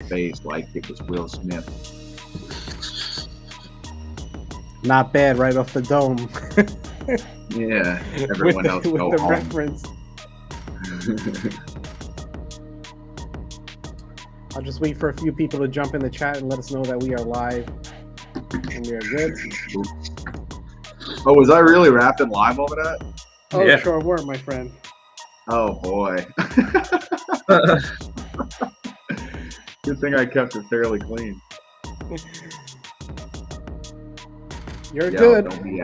face like it was Will Smith. Not bad, right off the dome. Yeah, everyone else with go the home. reference. I'll just wait for a few people to jump in the chat and let us know that we are live and we are good. Oh, was I really rapping live over that? Oh, Yeah. sure were, my friend. Oh boy. Good thing I kept it fairly clean. You're Yo, good. don't be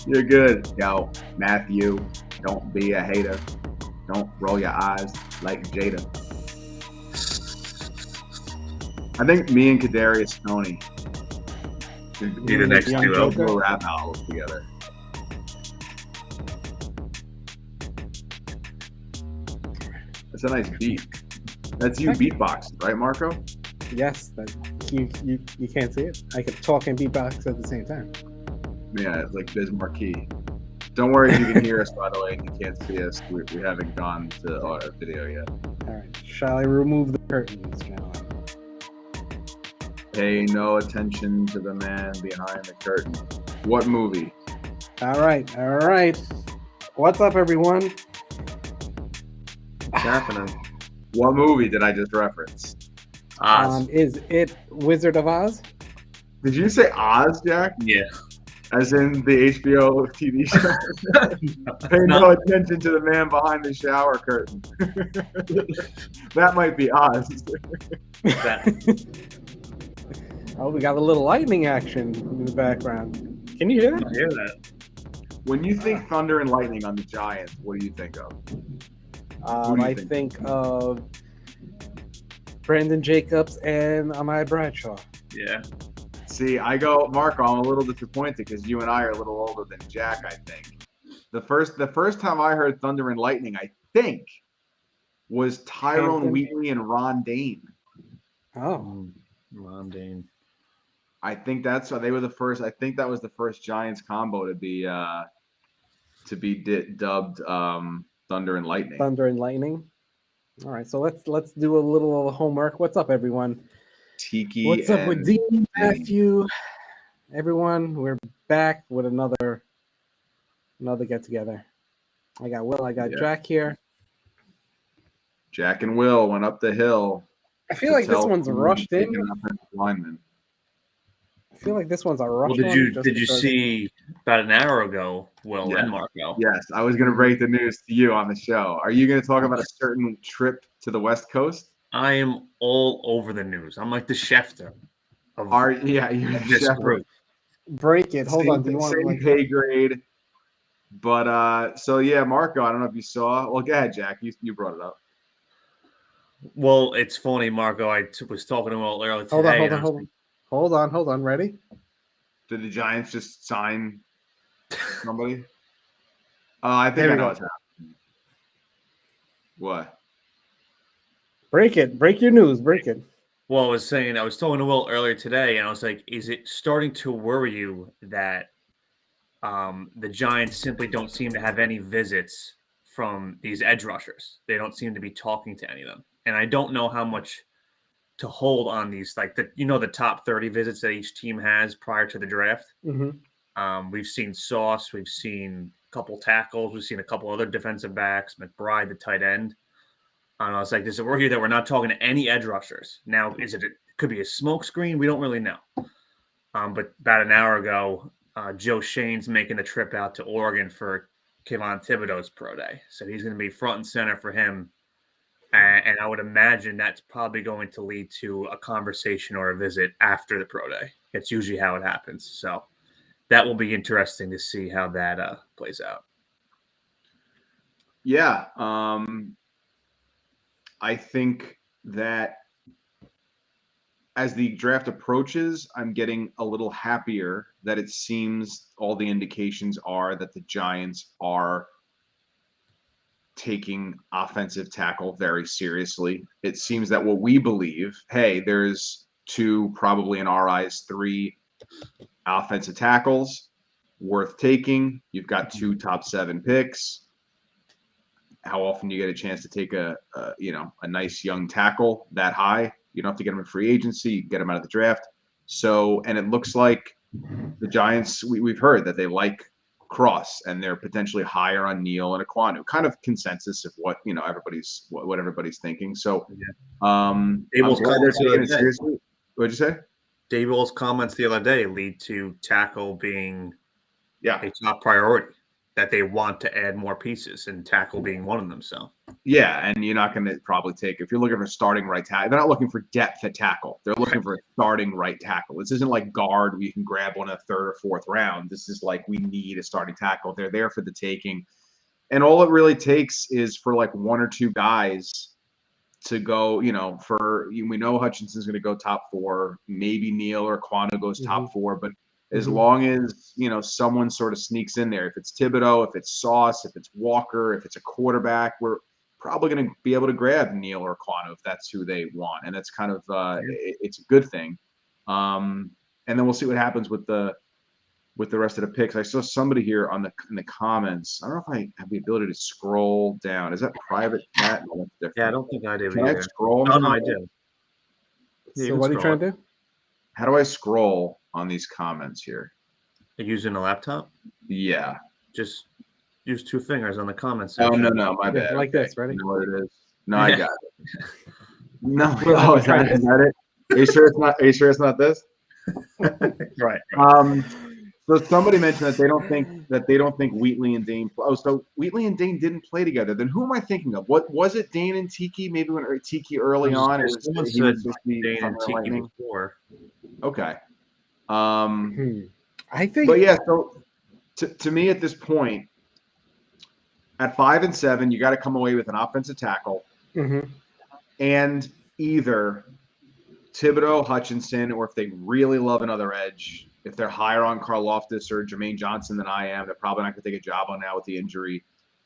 You're good. Yo, Matthew, don't be a hater. Don't roll your eyes like Jada. I think me and Kadarius Toney should Be the next Young duo. Joker. do a rap album together. That's a nice beat. That's you beatboxing, right, Marco? Yes, that you can't see it. I could talk and beatbox at the same time. Yeah, it's like Biz Marquee. Don't worry if you can hear us, by the way, and you can't see us. We haven't gone to our video yet. All right. Shall I remove the curtains, gentlemen? Pay no attention to the man behind the curtain. What movie? All right. What's up, everyone? What's happening? What movie did I just reference? Oz. Is it Wizard of Oz? Did you say Oz, Jack? Yeah. As in the HBO TV show? Pay no attention to the man behind the shower curtain. That might be Oz. Oh, we got a little lightning action in the background. Can you hear I that? hear that. When you think thunder and lightning on the Giants, what do you think of? do you I think of Brandon Jacobs and Amaya Bradshaw. Yeah. See, I go, Marco, I'm a little disappointed because you and I are a little older than Jack, I think. The first time I heard thunder and lightning, I think, was Tyrone Hampton. Wheatley and Ron Dane. Oh, Ron Dane. I think that's they were the first. I think that was the first Giants combo to be dubbed Thunder and Lightning. Thunder and Lightning. All right, so let's do a little homework. What's up, everyone? Tiki. What's up with and Dean, Matthew? Everyone, we're back with another get together. I got Will, I got Yeah. Jack here. Jack and Will went up the hill. I feel like this one's rushed in. Lineman. I feel like this one's a rush. Well, did you see about an hour ago, Will Yeah. and Marco? Yes, I was going to break the news to you on the show. Are you going to talk about a certain trip to the West Coast? I am all over the news. I'm like the Schefter of You're the this chef. group. Break it? Hold on. Do you want same like pay grade? But so yeah, Marco. I don't know if you saw. Well, go ahead, Jack. You brought it up. Well, it's funny, Marco. I was talking to him earlier today. Hold on. Ready? Did the Giants just sign somebody? I think There I we know go. what's happening. What? Break it. Break your news. Break it. Well, I was talking to Will earlier today, and I was like, is it starting to worry you that the Giants simply don't seem to have any visits from these edge rushers? They don't seem to be talking to any of them. And I don't know how much to hold on these, like the top 30 visits that each team has prior to the draft. Mm-hmm. We've seen Sauce, we've seen a couple tackles, we've seen a couple other defensive backs, McBride, the tight end. I don't know. It's like, does it worry you that we're not talking to any edge rushers? Now, it could be a smoke screen? We don't really know. But about an hour ago, Joe Shane's making the trip out to Oregon for Kayvon Thibodeau's pro day. So he's going to be front and center for him. And I would imagine that's probably going to lead to a conversation or a visit after the pro day. It's usually how it happens. So that will be interesting to see how that plays out. Yeah. I think that as the draft approaches, I'm getting a little happier that it seems all the indications are that the Giants are taking offensive tackle very seriously. It seems that what we believe, hey, there's two, probably in our eyes, three offensive tackles worth taking. You've got two top 7 picks. how often you get a chance to take a nice young tackle that high. You don't have to get him in free agency. You can get him out of the draft. So, and it looks like the Giants, we've heard that they like Cross and they're potentially higher on Neal and Aquanu. Kind of consensus of what everybody's thinking. So, I'm Abel's glad they're comments the taking other it day. seriously. What'd you say? Dayball's comments the other day lead to tackle being Yeah. a top priority, that they want to add more pieces, and tackle being one of them. So Yeah, and you're not going to probably take, if you're looking for starting right tackle, they're not looking for depth at tackle. They're looking for a starting right tackle. This isn't like guard where you can grab one in the third or fourth round. This is like, we need a starting tackle. They're there for the taking. And all it really takes is for like one or two guys to go, we know Hutchinson's going to go top 4, maybe Neal or Quano goes top 4, but as long as, someone sort of sneaks in there, if it's Thibodeau, if it's Sauce, if it's Walker, if it's a quarterback, we're probably going to be able to grab Neal or Quano if that's who they want. And that's kind of, it's a good thing. And then we'll see what happens with the rest of the picks. I saw somebody here in the comments. I don't know if I have the ability to scroll down. Is that private chat? No, that's different. yeah, I don't think I do. Can either. I scroll? No, I do. Yeah, So what are you trying to do? How do I scroll on these comments here? Using a laptop? Yeah. Just use 2 fingers on the comments Oh, section. no, my bad. Like this, ready? You know what it is? No, I got it. No, Well, is that it? Are you sure it's not this? Right. So somebody mentioned that they don't think Wheatley and Dane. Oh, so Wheatley and Dane didn't play together. Then who am I thinking of? What was it? Dane and Tiki? Maybe when Tiki early on. It was Someone he said was supposed to be Dane and Thunder and Tiki Lightning. before. Okay. I think. But yeah, so to me at this point, at 5 and 7, you got to come away with an offensive tackle, and either Thibodeau, Hutchinson, or if they really love another edge, if they're higher on Karlaftis or Jermaine Johnson than I am, they're probably not going to take a job on now with the injury.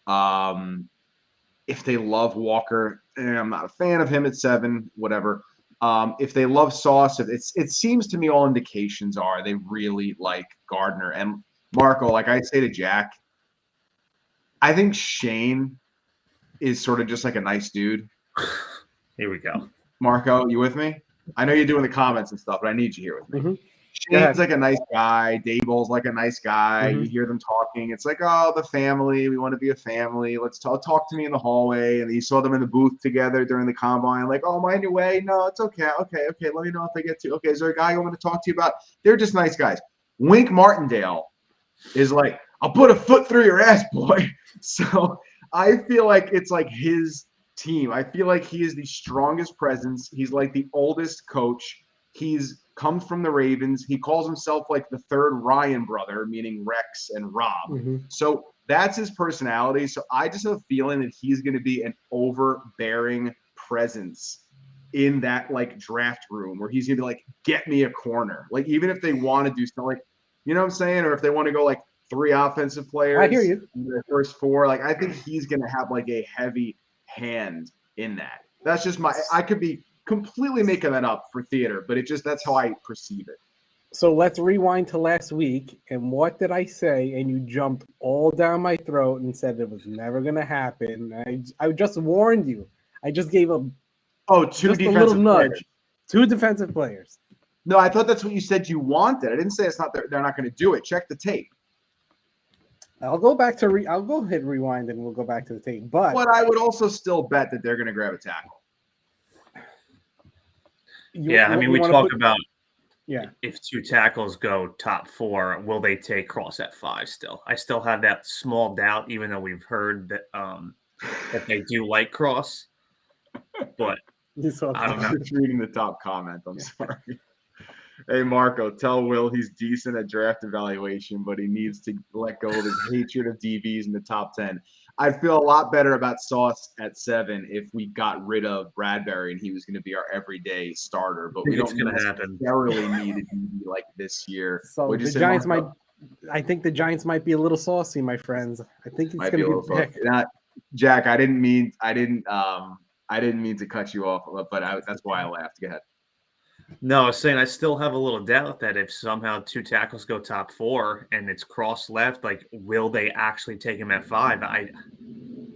If they love Walker, I'm not a fan of him at 7, whatever. If they love Sauce, it seems to me all indications are they really like Gardner. And Marco, like I say to Jack, I think Shane is sort of just like a nice dude. Here we go. Marco, you with me? I know you're doing the comments and stuff, but I need you here with me. Shane's like a nice guy. Dayball's like a nice guy. You hear them talking. It's like, oh, the family. We want to be a family. Let's talk to me in the hallway. And you saw them in the booth together during the combine. Like, oh, am I in your way? No, it's okay. Okay. Let me know if I get to. Okay, is there a guy I want to talk to you about? They're just nice guys. Wink Martindale is like, I'll put a foot through your ass, boy. So I feel like it's like his team. I feel like he is the strongest presence. He's like the oldest coach. He's comes from the Ravens. He calls himself like the third Ryan brother, meaning Rex and Rob. So that's his personality. So I just have a feeling that he's going to be an overbearing presence in that like draft room where he's going to be like, get me a corner. Like even if they want to do something like, you know what I'm saying? Or if they want to go like 3 offensive players. I hear you. In the first 4. Like I think he's going to have like a heavy hand in that. That's just I could be completely making that up for theater, but that's how I perceive it. So let's rewind to last week. And what did I say? And you jumped all down my throat and said it was never going to happen. I just warned you. I just gave a 2 just defensive a little nudge. players. 2 defensive players. No, I thought that's what you said you wanted. I didn't say it's not. They're not going to do it. Check the tape. I'll go back to I'll go hit rewind and we'll go back to the tape. But I would also still bet that they're going to grab a tackle. We talked about Yeah. If two tackles go top four, will they take Cross at 5 still? I still have that small doubt, even though we've heard that that they do like Cross. But I don't know. I'm just reading the top comment. I'm sorry. Hey, Marco, tell Will he's decent at draft evaluation, but he needs to let go of his hatred of DBs in the top 10. I'd feel a lot better about Sauce at 7 if we got rid of Bradbury and he was going to be our everyday starter. But we don't necessarily need a DB like this year. So the Giants I think the Giants might be a little saucy, my friends. I think it's going to be a pick. Jack, I didn't mean to cut you off, but that's why I laughed. Go ahead. No, I was saying I still have a little doubt that if somehow 2 tackles go top 4 and it's Cross left, like, will they actually take him at 5?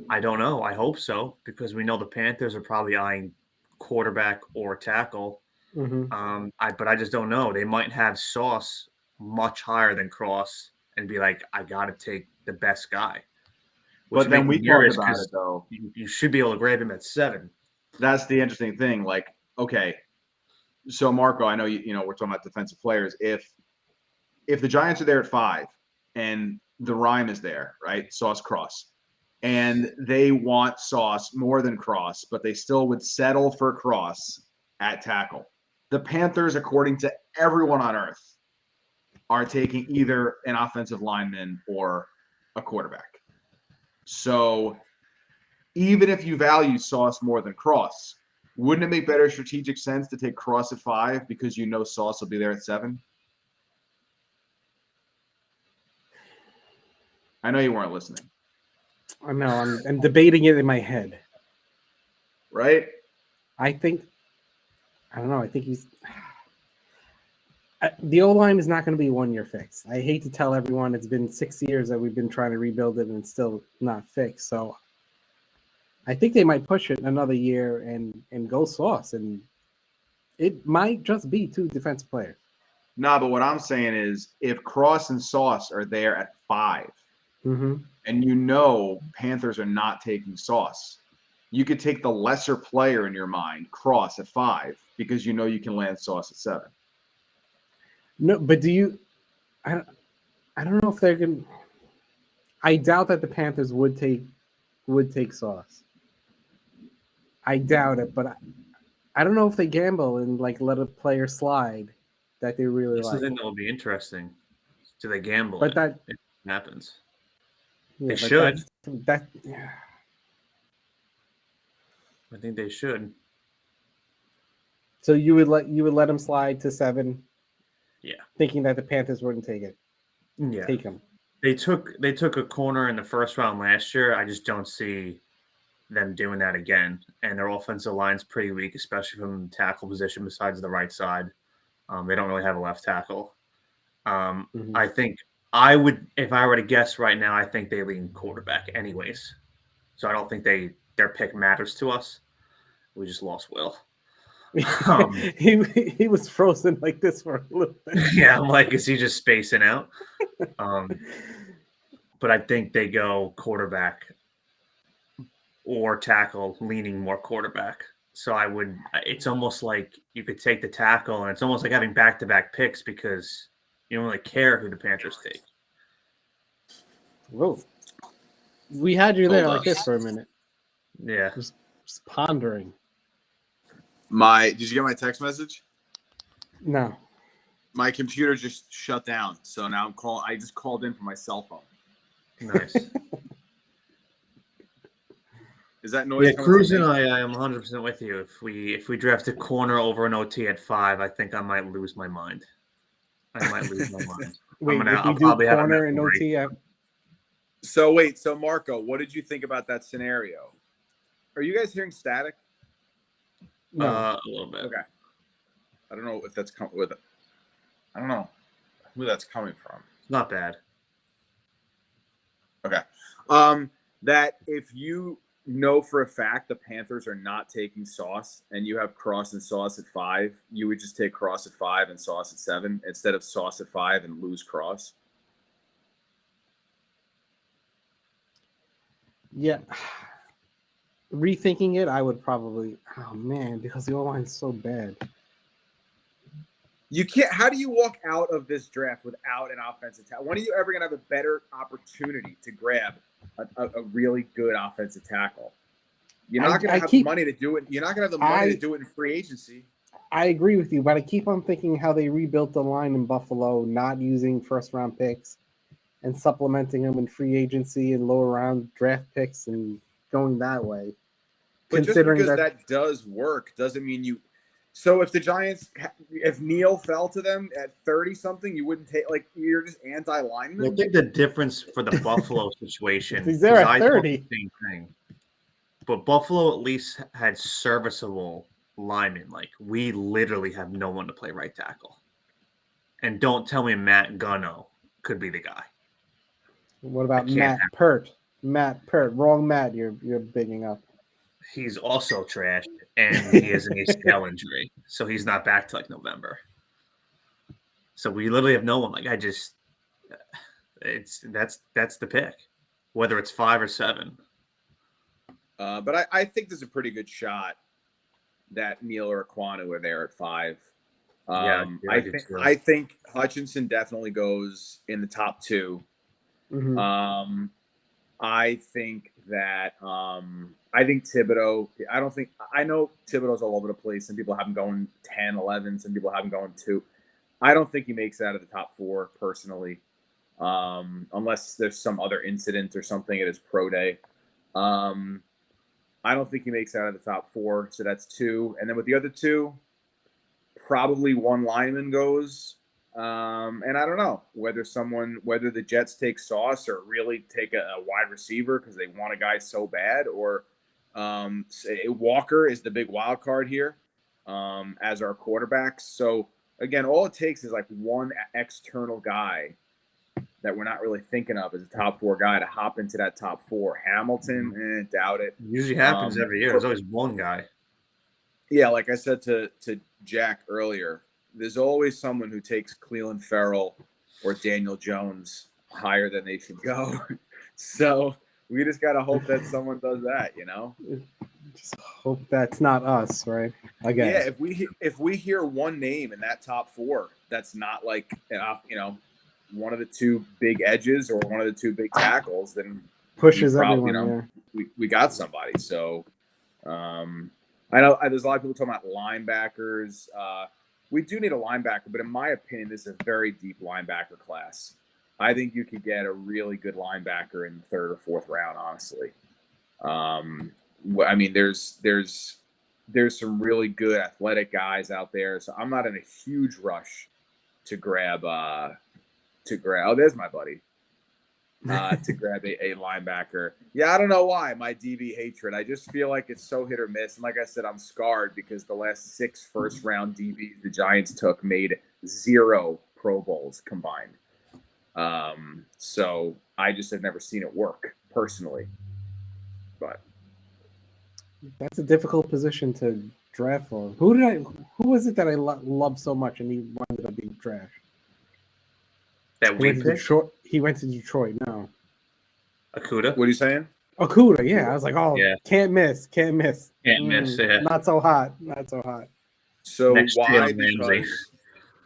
I don't know. I hope so, because we know the Panthers are probably eyeing quarterback or tackle. Hmm. But I just don't know. They might have Sauce much higher than Cross and be like, I got to take the best guy, which But would then make we me talk nervous about it because though. you should be able to grab him at 7. That's the interesting thing. Like, okay, so Marco, I know we're talking about defensive players. If the Giants are there at 5 and the rhyme is there, right? Sauce Cross. And they want Sauce more than Cross, but they still would settle for Cross at tackle. The Panthers, according to everyone on earth, are taking either an offensive lineman or a quarterback. So even if you value Sauce more than Cross, wouldn't it make better strategic sense to take Cross at 5 because you know Sauce will be there at 7? I know you weren't listening. I know. I'm debating it in my head. Right? I don't know. I think the O-line is not going to be a 1-year fix. I hate to tell everyone it's been 6 years that we've been trying to rebuild it and it's still not fixed. So I think they might push it another year and go Sauce, and it might just be 2 defensive players. No, but what I'm saying is if Cross and Sauce are there at 5, Mm-hmm. and Panthers are not taking Sauce, you could take the lesser player in your mind, Cross, at 5, because you can land Sauce at 7. No, but I don't know if they're going. I doubt that the Panthers would take Sauce. I doubt it, but I don't know if they gamble and let a player slide that they really This is like. the thing that will be interesting. Do they gamble? But if it happens. Yeah, They should. Yeah. I think they should. So you would let him slide to 7, Yeah. thinking that the Panthers wouldn't take it. Yeah. Take him. They took a corner in the first round last year. I just don't see them doing that again. And their offensive line's pretty weak, especially from the tackle position besides the right side. They don't really have a left tackle. Mm-hmm. I think I would, if I were to guess right now, I think they lean quarterback anyways. So I don't think their pick matters to us. We just lost Will. He was frozen like this for a little bit. Yeah, I'm like, is he just spacing out? But I think they go quarterback or tackle, leaning more quarterback. So it's almost like you could take the tackle, and it's almost like having back-to-back picks because you don't really care who the Panthers take. Whoa. We had you there like this for a minute. Yeah. Just pondering. Did you get my text message? No. My computer just shut down, so now I just called in from my cell phone. Nice. Is that noise? Yeah, Cruz and I am 100% with you. If we draft a corner over an OT at 5, I think I might lose my mind. Wait, I'll probably have corner and OT. So Marco, what did you think about that scenario? Are you guys hearing static? No. A little bit. Okay. I don't know if that's coming with it. I don't know who that's coming from. It's not bad. Okay. That if you know for a fact the Panthers are not taking Sauce and you have Cross and Sauce at 5, you would just take Cross at 5 and Sauce at 7 instead of Sauce at 5 and lose Cross. Yeah. Rethinking it, I would probably. Oh man, because the O-line's so bad. You can't. How do you walk out of this draft without an offensive tackle? When are you ever going to have a better opportunity to grab a really good offensive tackle? You're not going to have the money to do it. You're not going to have the money to do it in free agency. I agree with you, but I keep on thinking how they rebuilt the line in Buffalo, not using first-round picks and supplementing them in free agency and lower-round draft picks and going that way. But just because that does work doesn't mean you. So if the Giants, if Neal fell to them at 30-something, you wouldn't take, you're just anti-lineman? I think the difference for the Buffalo situation He's there at 30. The same thing. But Buffalo at least had serviceable linemen. We literally have no one to play right tackle. And don't tell me Matt Gunno could be the guy. What about Matt Pert? Matt Pert, wrong Matt. You're bigging up. He's also trash, and he has an ACL injury, so he's not back to like November. So we literally have no one. Like that's the pick, whether it's 5 or 7. But I think there's a pretty good shot that Neal or Aquanu are there at 5. I think Hutchinson definitely goes in the top 2. Mhm. I think that I think Thibodeau. I know Thibodeau's all over the place. Some people have him going 10, 11. Some people have him going 2. I don't think he makes it out of the top 4 personally, unless there's some other incident or something at his pro day. I don't think he makes it out of the top 4, so that's 2. And then with the other 2, probably one lineman goes. And I don't know whether the Jets take Sauce or really take a wide receiver because they want a guy so bad, or Walker is the big wild card here as our quarterbacks. So again, all it takes is like one external guy that we're not really thinking of as a top 4 guy to hop into that top 4. Hamilton, doubt it. Usually happens every year. There's always one guy. Yeah, like I said to Jack earlier, there's always someone who takes Cleveland Ferrell or Daniel Jones higher than they should go. So we just got to hope that someone does that, Just hope that's not us, right? Again. Yeah, if we hear one name in that top 4 that's not like one of the 2 big edges or one of the 2 big tackles, then pushes everyone. We got somebody. So I know there's a lot of people talking about linebackers. We do need a linebacker, but in my opinion, this is a very deep linebacker class. I think you could get a really good linebacker in the 3rd or 4th round, honestly. I mean, there's some really good athletic guys out there, so I'm not in a huge rush to grab. Oh, there's my buddy. To grab a linebacker. Yeah, I don't know why my DB hatred. I just feel like it's so hit or miss. And like I said, I'm scarred because the last 6 first-round DBs the Giants took made 0 Pro Bowls combined. So I just have never seen it work personally. But that's a difficult position to draft for. Who was it that I loved so much and he ended up being trash? He went to Detroit. No. Akuda? What are you saying? Akuda, yeah. I was like, yeah. Can't miss. Can't miss, yeah. Not so hot. So next why?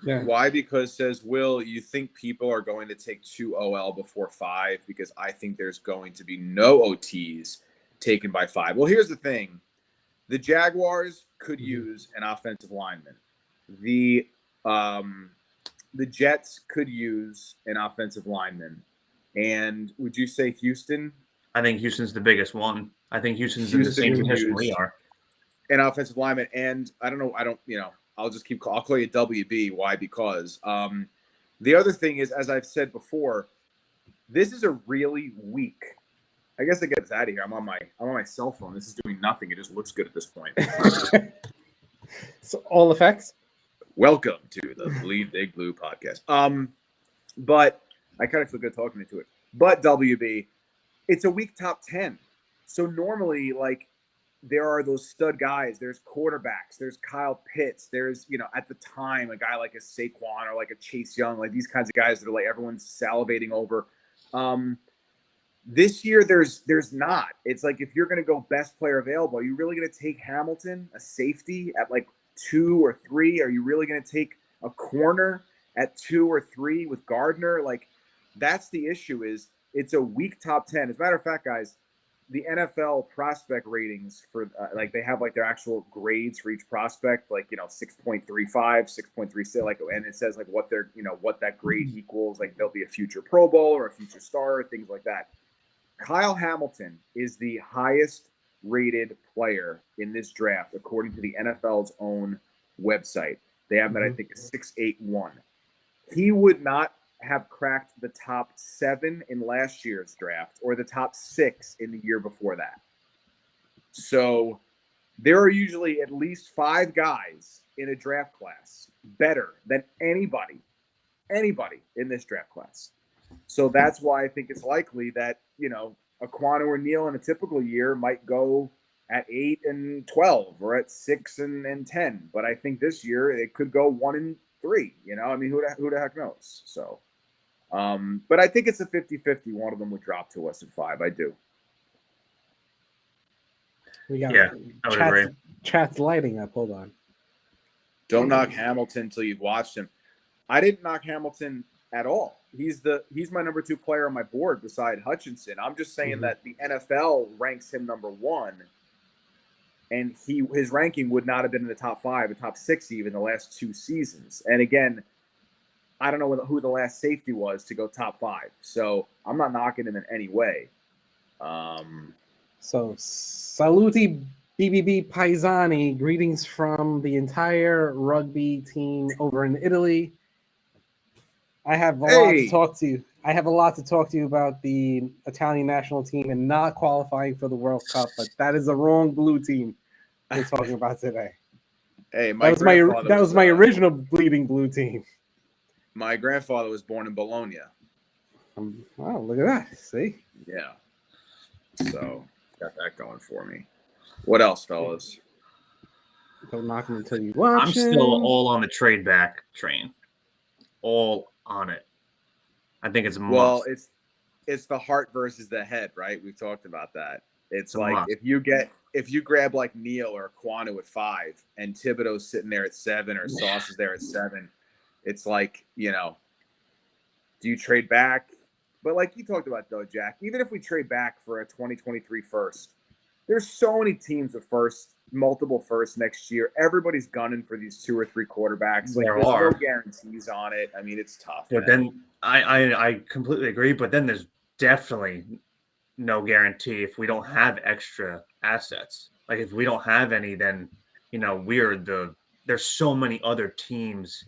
Why? Because says Will, you think people are going to take 2 OL before 5 because I think there's going to be no OTs taken by 5. Well, here's the thing. The Jaguars could use an offensive lineman. The Jets could use an offensive lineman. And would you say Houston? I think Houston's the biggest one. I think Houston's in the same position we are. An offensive lineman. And I don't know. I'll call you WB. Why? Because the other thing is, as I've said before, this is a really weak. I guess I get this out of here. I'm on my cell phone. This is doing nothing. It just looks good at this point. So all effects. Welcome to the Bleedbigblue podcast. But I kind of feel good talking into it. But WB, it's a weak top 10. So normally, like, there are those stud guys. There's quarterbacks. There's Kyle Pitts. There's, at the time, a guy like a Saquon or like a Chase Young, like these kinds of guys that are like everyone's salivating over. This year, there's not. It's like if you're going to go best player available, are you really going to take Hamilton, a safety, at like 2 or 3? Are you really going to take a corner at 2 or 3 with Gardner? Like, that's the issue. Is it's a weak top 10. As a matter of fact, guys, the NFL prospect ratings for they have like their actual grades for each prospect, like 6.35, 6.36, like, and it says like what their what that grade equals. Like they'll be a future Pro Bowl or a future star, things like that. Kyle Hamilton is the highest rated player in this draft according to the NFL's own website. They have that I think 681. He would not have cracked the top 7 in last year's draft or the top 6 in the year before that. So there are usually at least 5 guys in a draft class better than anybody in this draft class. So that's why I think it's likely that, Aquanu or Neal in a typical year might go at 8 and 12 or at 6 and 10. But I think this year it could go 1 and 3. You know, I mean, who the heck knows? So, but I think it's a 50-50. One of them would drop to us at 5. I do. We got Yeah, I would agree. Chat's lighting up. Hold on. Don't knock Hamilton until you've watched him. I didn't knock Hamilton at all. He's my number 2 player on my board beside Hutchinson. I'm just saying that the NFL ranks him number 1, and his ranking would not have been in the top 5, the top 6 even the last 2 seasons. And again, I don't know who the last safety was to go top 5, so I'm not knocking him in any way. So, saluti BBB Paisani. Greetings from the entire rugby team over in Italy. I have a lot to talk to you. I have a lot to talk to you about the Italian national team and not qualifying for the World Cup, but that is the wrong blue team we're talking about today. Hey, that was my original bleeding blue team. My grandfather was born in Bologna. Oh, look at that. See? Yeah. So, got that going for me. What else, fellas? Don't knock him until you watch I'm still all on the trade back train. All on it. I think it's a must. Well, it's the heart versus the head, right? We've talked about that. It's like must. if you grab like Neal or Aquanu at 5 and Thibodeau's sitting there at 7 or Sauce is there at 7, it's like, you know, do you trade back? But like you talked about though, Jack, even if we trade back for a 2023 first, there's so many teams with multiple firsts next year. Everybody's gunning for these 2 or 3 quarterbacks. Like, there's no guarantees on it. I mean, it's tough. But then I completely agree. But then there's definitely no guarantee if we don't have extra assets. Like if we don't have any, then you know there's so many other teams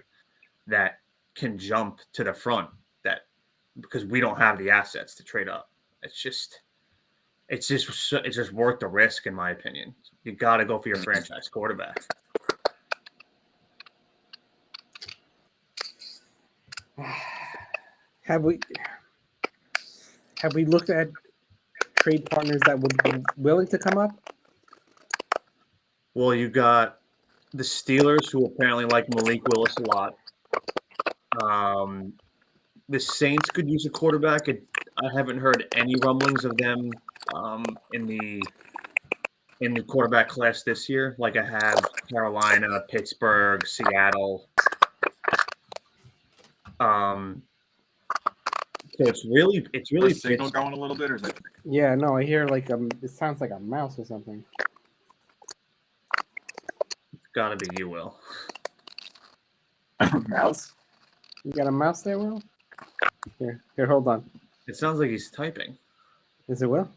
that can jump to the front that because we don't have the assets to trade up. It's just worth the risk, in my opinion. You got to go for your franchise quarterback. Have we looked at trade partners that would be willing to come up? Well, you got the Steelers, who apparently like Malik Willis a lot. The Saints could use a quarterback. I haven't heard any rumblings of them in the quarterback class this year. Like I have Carolina, Pittsburgh, Seattle. So it's really signal going a little bit, or is it? Yeah, no, I hear like it sounds like a mouse or something. It's gotta be you, Will. Mouse? You got a mouse there, Will? Here, hold on. It sounds like he's typing. Is it Will?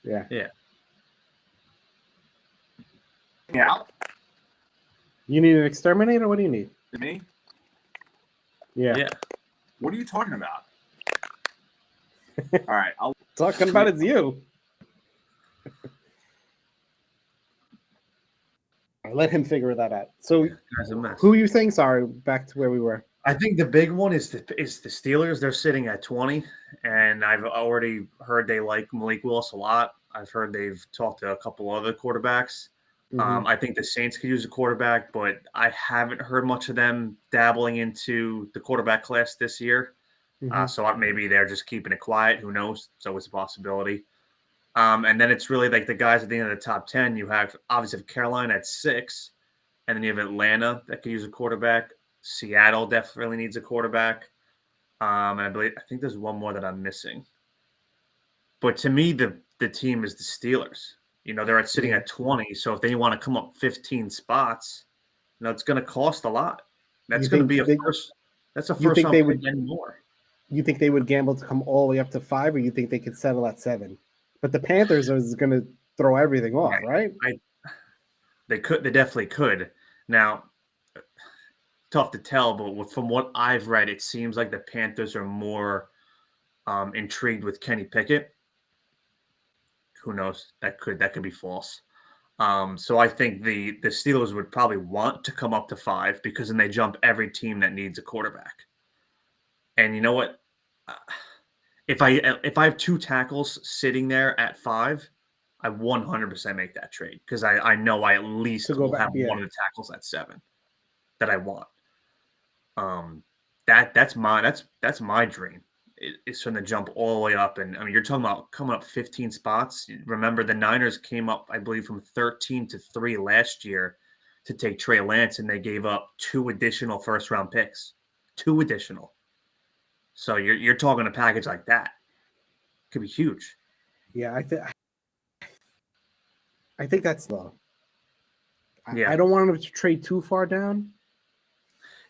Yeah. Yeah. Yeah. You need an exterminator? What do you need? Me? Yeah. Yeah. What are you talking about? All right, I'll Talking about it's you. Let him figure that out. So, That's a mess. who you think? Sorry, back to where we were. I think the big one is the Steelers. They're sitting at 20, and I've already heard they like Malik Willis a lot. I've heard they've talked to a couple other quarterbacks. Mm-hmm. I think the Saints could use a quarterback, but I haven't heard much of them dabbling into the quarterback class this year. Mm-hmm. So maybe they're just keeping it quiet. Who knows? It's always a possibility. And then it's really like the guys at the end of the top 10. You have obviously Carolina at 6, and then you have Atlanta that could use a quarterback. Seattle definitely needs a quarterback. And I think there's one more that I'm missing. But to me, the team is the Steelers. You know, they're sitting at 20. So if they want to come up 15 spots, you know, it's going to cost a lot. That's going to be first. That's a first round pick and more. You think they would gamble to come all the way up to 5, or you think they could settle at 7? But the Panthers is going to throw everything off, right? They definitely could. Now, tough to tell, but from what I've read, it seems like the Panthers are more intrigued with Kenny Pickett. Who knows? That could be false. So I think the Steelers would probably want to come up to 5 because then they jump every team that needs a quarterback. And you know what? if I have 2 tackles sitting there at 5, I 100% make that trade because I know I at least To go will back, have yeah. one of the tackles at 7 that I want. That's my dream. It's from the jump all the way up, and I mean you're talking about coming up 15 spots. Remember the Niners came up, I believe, from 13-3 last year to take Trey Lance, and they gave up 2 additional first-round picks, 2 additional. So you're talking a package like that could be huge. Yeah, I think that's low. Yeah. I don't want him to trade too far down.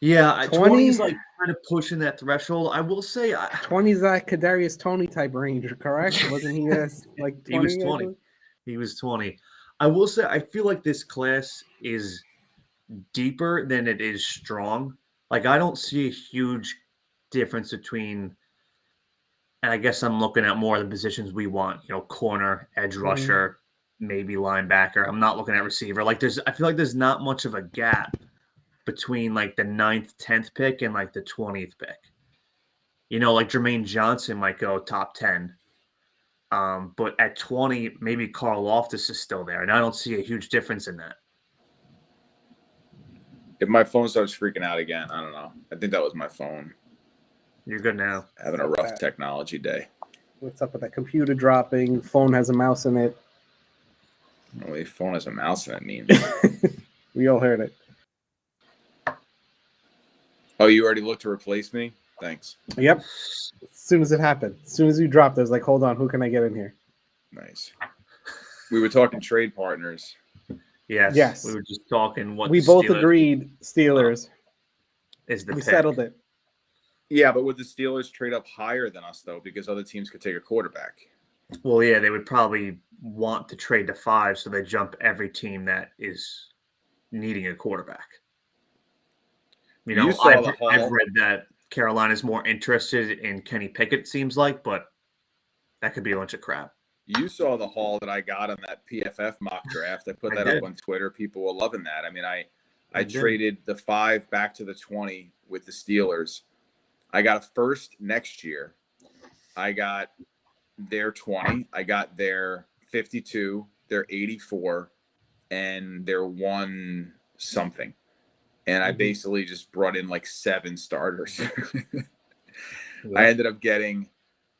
Yeah, 20? 20 is like kind of pushing that threshold. I will say 20 is that Kadarius Toney type range, correct? Wasn't he like 20? he was 20. He was 20. I will say I feel like this class is deeper than it is strong. Like I don't see a huge difference between, and I guess I'm looking at more of the positions we want, corner, edge rusher, maybe linebacker. I'm not looking at receiver. Like I feel like there's not much of a gap between like the 9th, 10th pick and like the 20th pick. Like Jermaine Johnson might go top 10. But at 20, maybe Carl Loftus is still there. And I don't see a huge difference in that. If my phone starts freaking out again, I don't know. I think that was my phone. You're good now. Having a rough technology day. What's up with that computer dropping? Phone has a mouse in it. Well, the phone has a mouse in it means. We all heard it. Oh, you already looked to replace me? Thanks. Yep. As soon as it happened, as soon as you dropped, I was like, hold on, who can I get in here? Nice. We were talking trade partners. Yes. We were just talking what we both agreed Steelers is the we pick. Settled it. Yeah, but would the Steelers trade up higher than us, though, because other teams could take a quarterback? Well, yeah, they would probably want to trade to 5, so they jump every team that is needing a quarterback. I've read that Carolina's more interested in Kenny Pickett, it seems like, but that could be a bunch of crap. You saw the haul that I got on that PFF mock draft. I put that up on Twitter. People were loving that. I mean, I traded the 5 back to the 20 with the Steelers. I got a first next year. I got their 20. I got their 52, their 84, and their 1 something. And I basically just brought in like 7 starters. I ended up getting,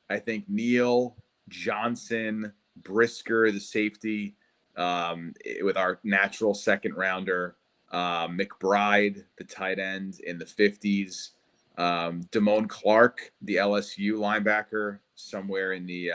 I think, Neal, Johnson, Brisker, the safety, with our natural second rounder, McBride, the tight end in the 50s, Damone Clark, the LSU linebacker, somewhere in the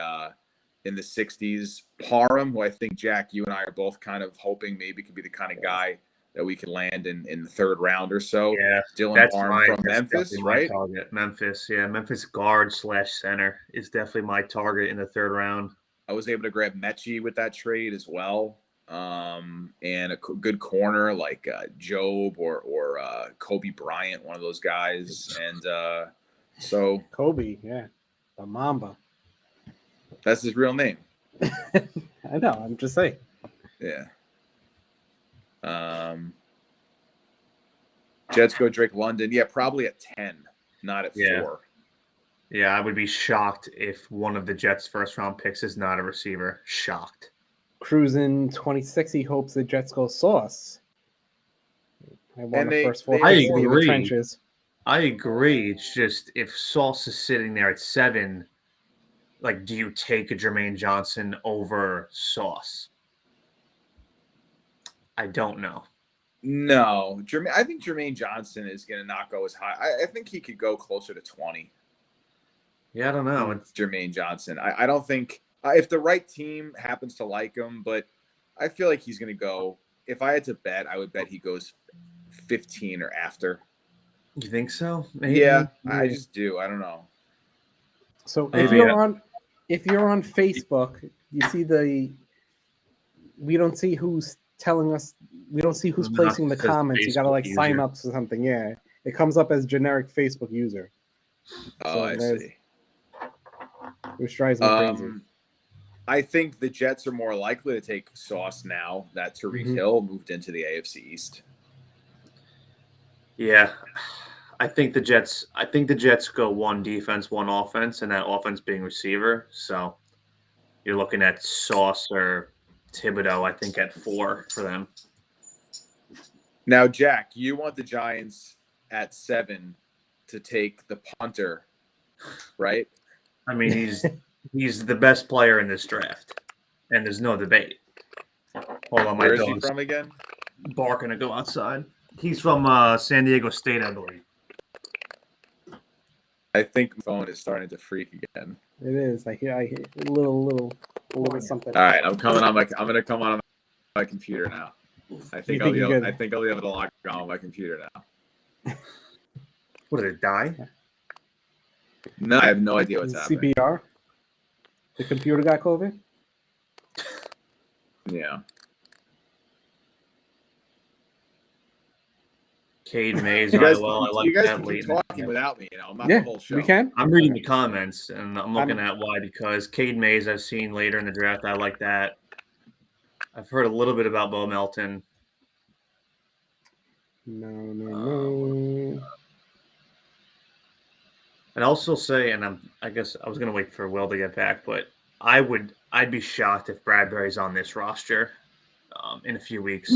60s, Parham, who I think, Jack, you and I are both kind of hoping maybe could be the kind of guy that we can land in the 3rd round or so. Yeah, Dylan Parham from Memphis, right? Memphis, yeah. Memphis guard/center is definitely my target in the 3rd round. I was able to grab Mechie with that trade as well. And a good corner like Job or Kobe Bryant, one of those guys. And so Kobe, yeah, the Mamba. That's his real name. I know. I'm just saying. Yeah. Jets go Drake London. Yeah, probably at 10, not at 4. Yeah, I would be shocked if one of the Jets' first-round picks is not a receiver. Shocked. Cruising 26, he hopes the Jets go Sauce. They won the first 4 I picks in the agree. trenches. I agree. It's just if Sauce is sitting there at 7, like, do you take a Jermaine Johnson over Sauce? I don't know. No, I think Jermaine Johnson is going to not go as high. I think he could go closer to 20. Yeah, I don't know. It's Jermaine Johnson. I don't think if the right team happens to like him, but I feel like he's going to go. If I had to bet, I would bet he goes 15 or after. You think so? Maybe. Yeah, I just do. I don't know. So if you're on Facebook, you see we don't see who's telling us. We don't see who's placing the comments. You got to like sign up to something. Yeah, it comes up as generic Facebook user. Oh, I see. Which drives me crazy. I think the Jets are more likely to take Sauce now that Tyreek Hill moved into the AFC East. Yeah. I think the Jets go one defense, one offense, and that offense being receiver. So you're looking at Sauce or Thibodeau, I think, at 4 for them. Now, Jack, you want the Giants at 7 to take the punter, right? I mean, he's the best player in this draft, and there's no debate. Hold on, my Where is he dog's from again? barking to go outside. He's from San Diego State, I believe. I think my phone is starting to freak again. It is. I hear a little something. All right, I'm gonna come on my computer now. I think I'll be able to log on my computer now. What did it die? No, I have no idea what's happening. CPR. The computer got COVID. Yeah. Cade Mays, You guys, I like you guys that can late. keep talking without me. I'm not Yeah, the whole show. we can. I'm reading the comments, and I'm looking at why, because Cade Mays I've seen later in the draft. I like that. I've heard a little bit about Bo Melton. No. I'd also say, and I guess I was going to wait for Will to get back, but I'd be shocked if Bradbury's on this roster in a few weeks.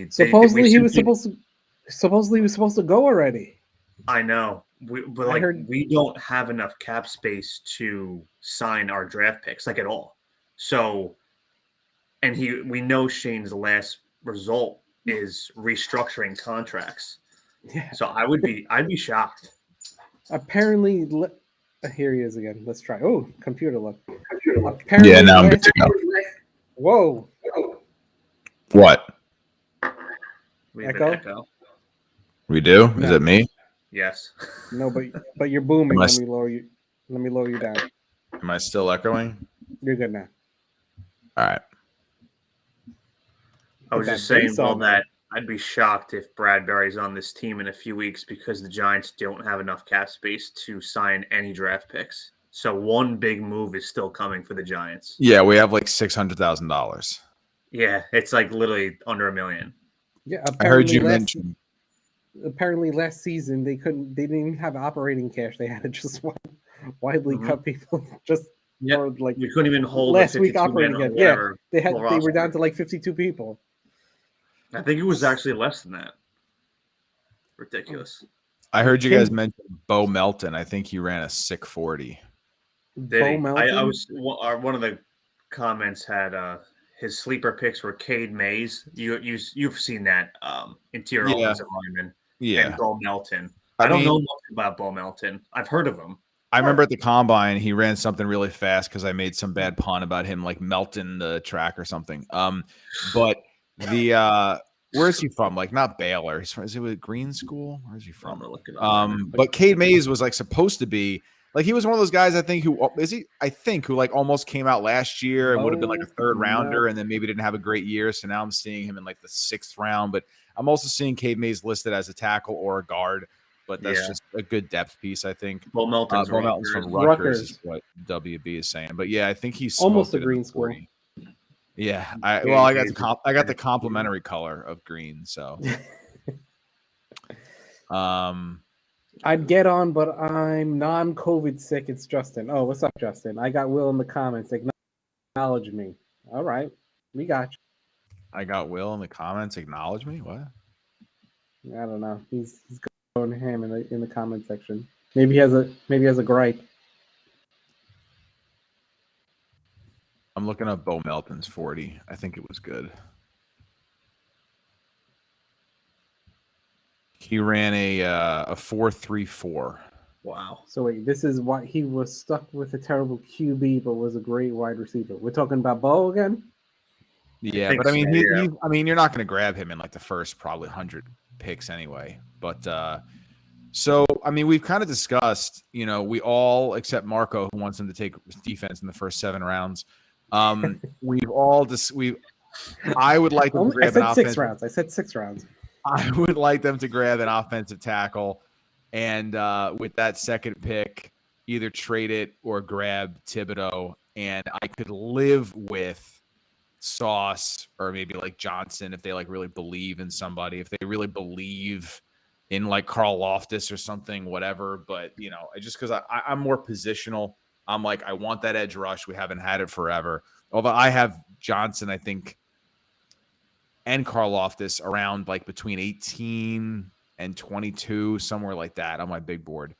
Supposedly he was supposed to go already. I know, we don't have enough cap space to sign our draft picks, like, at all. So, and we know Shane's last result is restructuring contracts. Yeah. So I'd be shocked. Apparently, here he is again. Let's try. Oh, computer look. Apparently, Yeah, now I'm good to go. Whoa. What? We have Echo? an echo. We do? Is No. it me? Yes. No, but you're booming. Am I Let me lower you down. Am I still echoing? You're good now. All right. I was Put just that saying, bass well, on, that I'd be shocked if Bradbury's on this team in a few weeks because the Giants don't have enough cap space to sign any draft picks. So one big move is still coming for the Giants. Yeah, we have like $600,000. Yeah, it's like literally under $1 million. Yeah, I heard you mention. Apparently, last season they didn't even have operating cash. They had to just widely cut people just for like You couldn't even hold last a week 52 operating man or cash. Yeah, whatever they full were roster. down to like 52 people. I think it was actually less than that. Ridiculous. I heard you guys mention Bo Melton. I think he ran a sick 40. Did he? Melton? I was one of the comments had his sleeper picks were Cade Mays. You've seen that interior offensive lineman. Yeah. And Bo Melton. I don't know much about Bo Melton. I've heard of him. I remember at the combine he ran something really fast because I made some bad pun about him like melting the track or something. But the where is he from? Like not Baylor. Is he with Green School? Where is he from? But Cade Mays was like supposed to be like he was one of those guys who like almost came out last year and would have been like a third rounder and then maybe didn't have a great year. So now I'm seeing him in like the 6th round, but I'm also seeing Cade Mays listed as a tackle or a guard. But that's just a good depth piece, I think. Bo Melton's from Rutgers is what WB is saying. But yeah, I think he's almost a Green School. Yeah, I got the complimentary color of green, so I'd get on, but I'm non-COVID sick. It's Justin. Oh, what's up, Justin? I got Will in the comments. Acknowledge me. All right, we got you. I got Will in the comments. Acknowledge me. What? I don't know. He's going ham in the comment section. Maybe he has a gripe. I'm looking up Bo Melton's 40. I think it was good. He ran a 4.34. Wow. So wait, this is why he was stuck with a terrible QB, but was a great wide receiver. We're talking about Bo again. Yeah, but I mean, you're not going to grab him in like the first probably 100 picks anyway. But so I mean, we've kind of discussed. We all except Marco, who wants him to take defense in the first 7 rounds. We've all I would like them to grab I said 6 rounds. I would like them to grab an offensive tackle, and with that second pick, either trade it or grab Thibodeau. And I could live with Sauce or maybe like Johnson if they like really believe in somebody. If they really believe in like Carl Loftus or something, whatever. But, you know, just because I'm more positional, I'm like, I want that edge rush. We haven't had it forever. Although I have Johnson, I think, and Carl Loftus around like between 18 and 22, somewhere like that on my big board.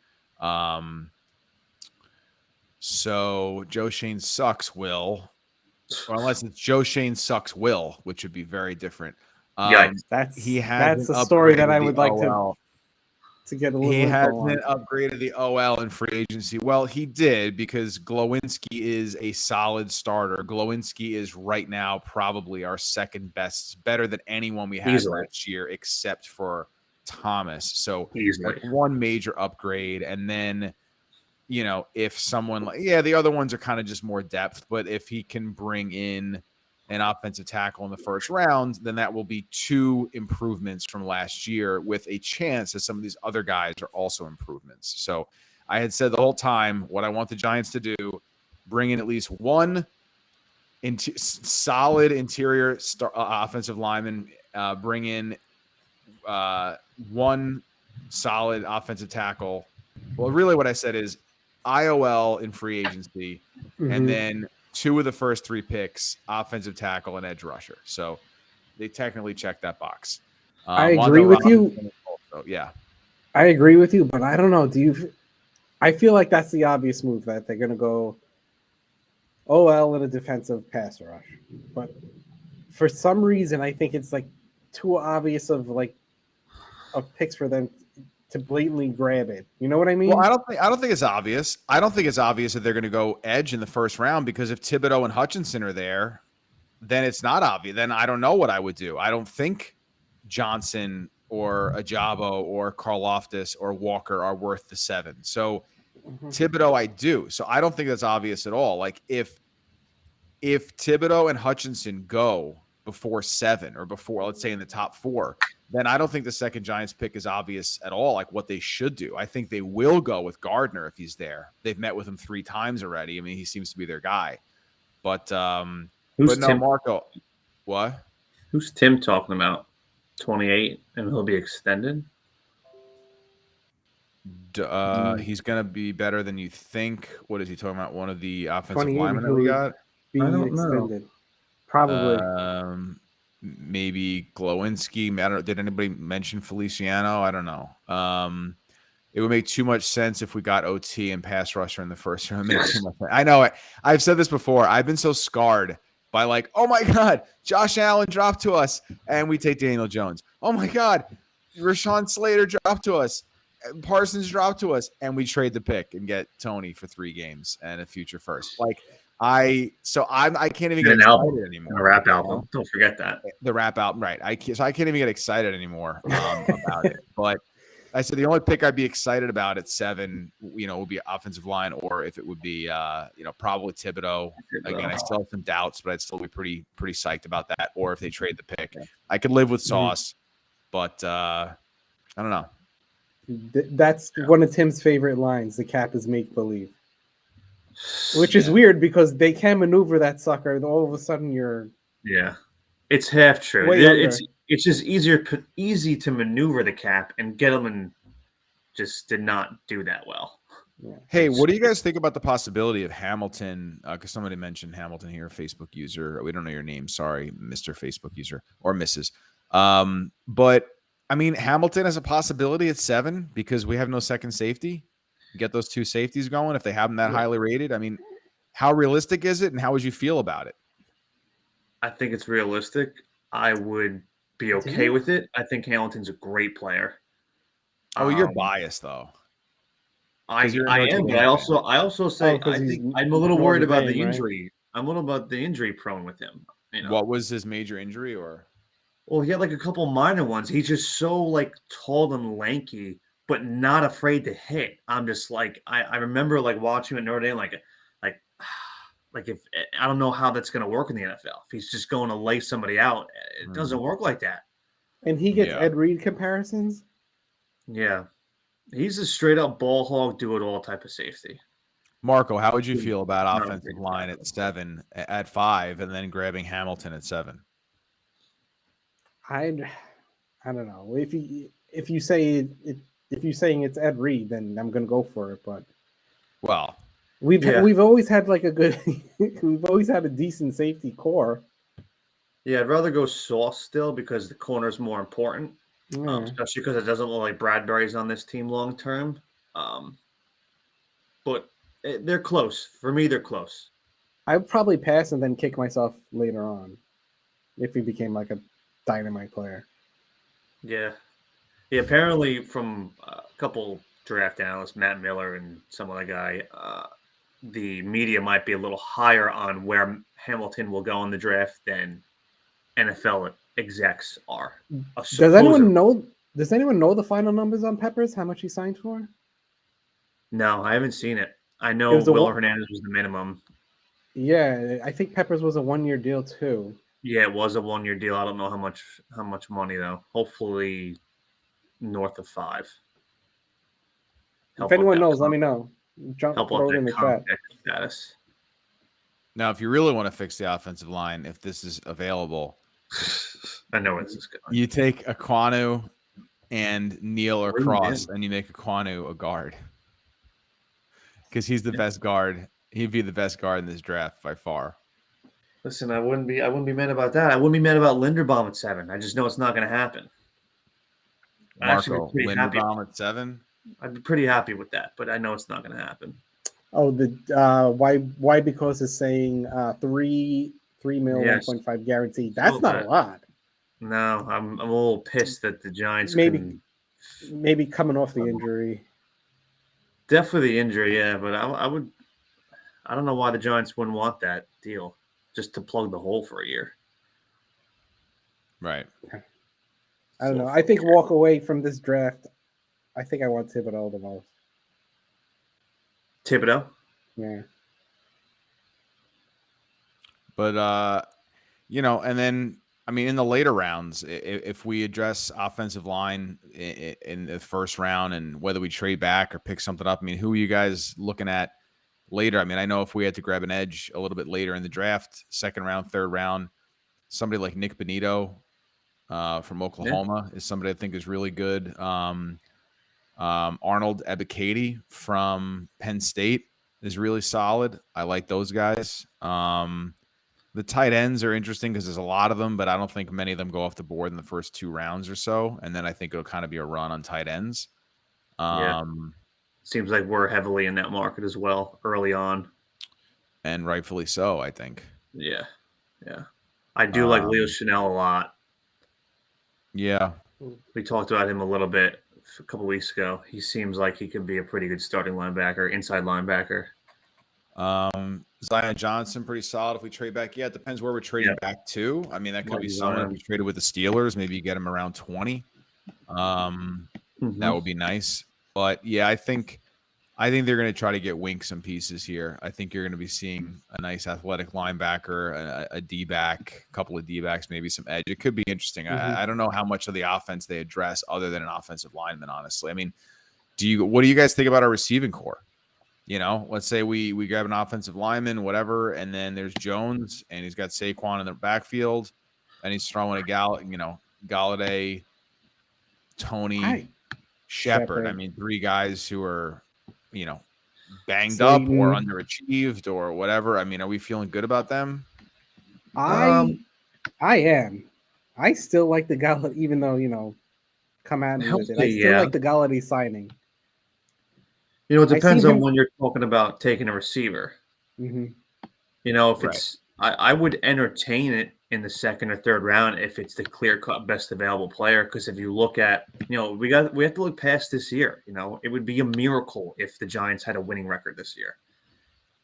So Joe Shane sucks, Will. Or unless it's Joe Shane sucks, Will, which would be very different. Yikes. That's hasn't a story that I upgraded would the like OL. to get a little He info hasn't on. upgraded the OL in free agency. Well, he did because Glowinski is a solid starter. Glowinski is right now probably our second best, better than anyone we had Easily. last year except for Thomas. So Easily. like one major upgrade. And then, you know, if someone like, yeah, the other ones are kind of just more depth, but if he can bring in an offensive tackle in the first round, then that will be 2 improvements from last year with a chance that some of these other guys are also improvements. So I had said the whole time what I want the Giants to do, bring in at least one solid interior offensive lineman, bring in one solid offensive tackle. Well, really what I said is IOL in free agency, and then 2 of the first 3 picks, offensive tackle and edge rusher. So they technically check that box. I agree with you. Also, yeah. I agree with you, but I don't know. I feel like that's the obvious move that they're going to go OL in a defensive pass rush. But for some reason, I think it's like too obvious of picks for them to blatantly grab it. You know what I mean? Well, I don't think it's obvious. I don't think it's obvious that they're going to go edge in the first round, because if Thibodeau and Hutchinson are there, then it's not obvious. Then I don't know what I would do. I don't think Johnson or Ajabo or Karlaftis or Walker are worth the 7. So Thibodeau, I do. So I don't think that's obvious at all. Like if Thibodeau and Hutchinson go before 7 or before, let's say in the top 4, then I don't think the second Giants pick is obvious at all, like what they should do. I think they will go with Gardner if he's there. They've met with him 3 times already. I mean, he seems to be their guy. But Who's Tim? Marco, what? Who's Tim talking about? 28, and he'll be extended? He's going to be better than you think. What is he talking about? One of the offensive 28 linemen that we got? being I don't know. extended. Probably. Maybe Glowinski. I don't know. Did anybody mention Feliciano? I don't know. It would make too much sense if we got OT and pass rusher in the first round. It makes too much sense. I know. I've said this before. I've been so scarred by like, oh my God, Josh Allen dropped to us and we take Daniel Jones. Oh my God, Rashawn Slater dropped to us. Parsons dropped to us and we trade the pick and get Tony for 3 games and a future first. Like I can't even get excited anymore. A rap album. Don't forget that. The rap album, right? I can't even get excited anymore about it. But I said the only pick I'd be excited about at 7, would be offensive line, or if it would be, probably Thibodeau. Again, I still have some doubts, but I'd still be pretty psyched about that. Or if they trade the pick, I could live with Sauce, but I don't know. That's one of Tim's favorite lines. The cap is make believe. Which is weird because they can maneuver that sucker. And all of a sudden, you're it's half true. Way It's just easy to maneuver the cap, and Gettleman just did not do that well. Yeah. Hey, what do you guys think about the possibility of Hamilton? Because somebody mentioned Hamilton here, Facebook user. We don't know your name. Sorry, Mr. Facebook user or Mrs. But I mean, Hamilton has a possibility at 7 because we have no second safety. Get those 2 safeties going if they have them that highly rated. I mean, how realistic is it, and how would you feel about it? I think it's realistic. I would be okay with it. I think Hamilton's a great player. Oh, you're biased though. I am, but I also say I think I'm a little worried about the injury. Right? I'm a little about the injury prone with him. What was his major injury, or? Well, he had like a couple minor ones. He's just so like tall and lanky, but not afraid to hit. I'm just like I remember like watching him at Notre Dame, like if I don't know how that's going to work in the NFL. If he's just going to lay somebody out, it doesn't work like that. And he gets Ed Reed comparisons. Yeah, he's a straight up ball hog, do it all type of safety. Marco, how would you feel about offensive line at 7, at 5, and then grabbing Hamilton at 7? I don't know. if you say it, if you're saying it's Ed Reed, then I'm gonna go for it. But Well, we've always had like a good, we've always had a decent safety core. Yeah, I'd rather go Sauce still because the corner is more important, Yeah. especially because it doesn't look like Bradbury's on this team long term. But they're close. For me, they're close. I would probably pass and then kick myself later on if he became like a dynamite player. Yeah. Yeah, apparently from a couple draft analysts, Matt Miller and some other guy, the media might be a little higher on where Hamilton will go in the draft than NFL execs are. Does anyone know? Does anyone know the final numbers on Peppers? How much he signed for? No, I haven't seen it. I know Will Hernandez was the minimum. Yeah, I think Peppers was a 1-year deal too. Yeah, it was a 1-year deal. I don't know how much money though. Hopefully north of 5. If anyone knows, let me know. Throw it in the chat. Status. now if you really want to fix the offensive line, if this is available, I know where this is going. you take Aquanu and Neal or Bring him Cross, in. and you make Aquanu a guard because he's the best guard. He'd be the best guard in this draft by far. Listen, I wouldn't be mad about that. I wouldn't be mad about Linderbaum at 7. I just know it's not going to happen. I'd actually Marco be pretty happy. Linderbaum at 7. I'd be pretty happy with that, but I know it's not going to happen. Oh, why? Because it's saying $3 million, Yes. 1.5 guaranteed. That's not a lot. No, I'm a little pissed that the Giants Maybe coming off the injury. definitely the injury, yeah. But I don't know why the Giants wouldn't want that deal just to plug the hole for a year. Right. I don't know. I think walk away from this draft. I think I want Thibodeau the most. Thibodeau? Yeah. But and then I mean, in the later rounds, if we address offensive line in the first round and whether we trade back or pick something up, I mean, who are you guys looking at later? I mean, I know if we had to grab an edge a little bit later in the draft, second round, third round, somebody like Nick Bonito from Oklahoma is somebody I think is really good. Arnold Ebiketie from Penn State is really solid. I like those guys. The tight ends are interesting because there's a lot of them, but I don't think many of them go off the board in the first 2 rounds or so. And then I think it'll kind of be a run on tight ends. Seems like we're heavily in that market as well early on. And rightfully so, I think. Yeah. I do like Leo Chanel a lot. Yeah. We talked about him a little bit a couple weeks ago. He seems like he could be a pretty good starting linebacker, inside linebacker. Zion Johnson, pretty solid if we trade back. Yeah, it depends where we're trading back to. I mean, that could be someone if we traded with the Steelers. Maybe you get him around 20. That would be nice. But yeah, I think they're going to try to get Wink some pieces here. I think you're going to be seeing a nice athletic linebacker, a D-back, a couple of D-backs, maybe some edge. It could be interesting. I don't know how much of the offense they address other than an offensive lineman, honestly. I mean, what do you guys think about our receiving core? You know, let's say we grab an offensive lineman, whatever, and then there's Jones, and he's got Saquon in the backfield, and he's throwing Galladay, Tony, Shepard. I mean, 3 guys who are, banged up or underachieved or whatever. I mean, are we feeling good about them? I am. I still like the Galladay, even though, come at me with it. I still like the Galladay signing. It depends on when you're talking about taking a receiver. Mm-hmm. If it's, I would entertain it in the second or third round if it's the clear-cut best available player. Because if you look at, we have to look past this year. It would be a miracle if the Giants had a winning record this year.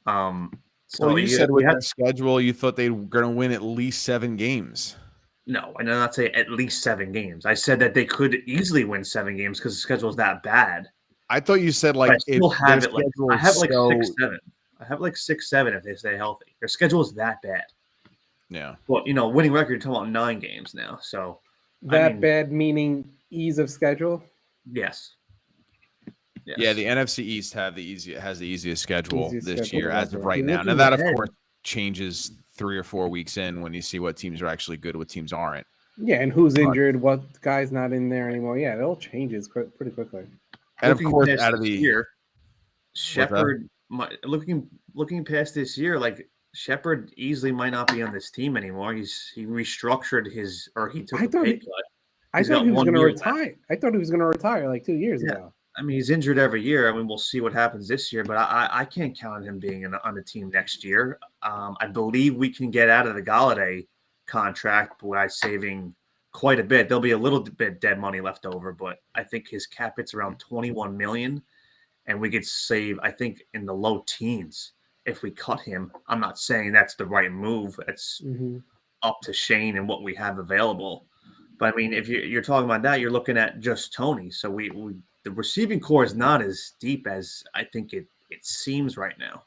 So you said with their schedule, you thought they were going to win at least 7 games. No, I did not say at least 7 games. I said that they could easily win 7 games because the schedule is that bad. I thought you said I still have it. I have 6-7. I have 6-7 if they stay healthy. Their schedule is that bad. Yeah. Well, winning record, you're talking about 9 games now. So bad meaning ease of schedule. Yes. Yeah, the NFC East has the easiest schedule this year as of right now. Looking Now that ahead. of course changes 3 or 4 weeks in when you see what teams are actually good, what teams aren't. Yeah, and who's But- injured? What guy's not in there anymore? Yeah, it all changes pretty quickly. And of Looking course, past out of this the year, that? Shepard, looking past this year, like Shepard easily might not be on this team anymore. He restructured he took I a thought pay he- cut. I He's thought got he was 1 going to year left. retire. I thought he was going to retire like 2 years Yeah. ago. I mean, he's injured every year. I mean, we'll see what happens this year, but I can't count on him being on the team next year. I believe we can get out of the Galladay contract by saving quite a bit. There'll be a little bit dead money left over, but I think his cap hit's around $21 million, and we could save, I think, in the low teens if we cut him. I'm not saying that's the right move. It's up to Shane and what we have available. But I mean, if you're talking about that, you're looking at just Tony. So the receiving core is not as deep as I think it seems right now.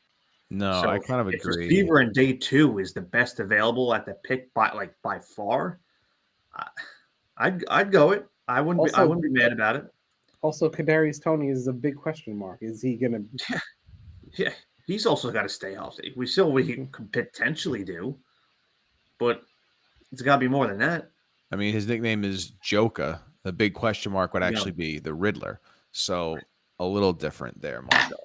no, So I kind of if agree. receiver in day 2 is the best available at the pick by far, I'd go it. I wouldn't be mad about it. Also, Kadarius Toney is a big question mark. Is he going to? Yeah, he's also got to stay healthy. We could potentially do, but it's got to be more than that. I mean, his nickname is Joka. The big question mark would Yeah. actually be the Riddler. So a little different there, Marco.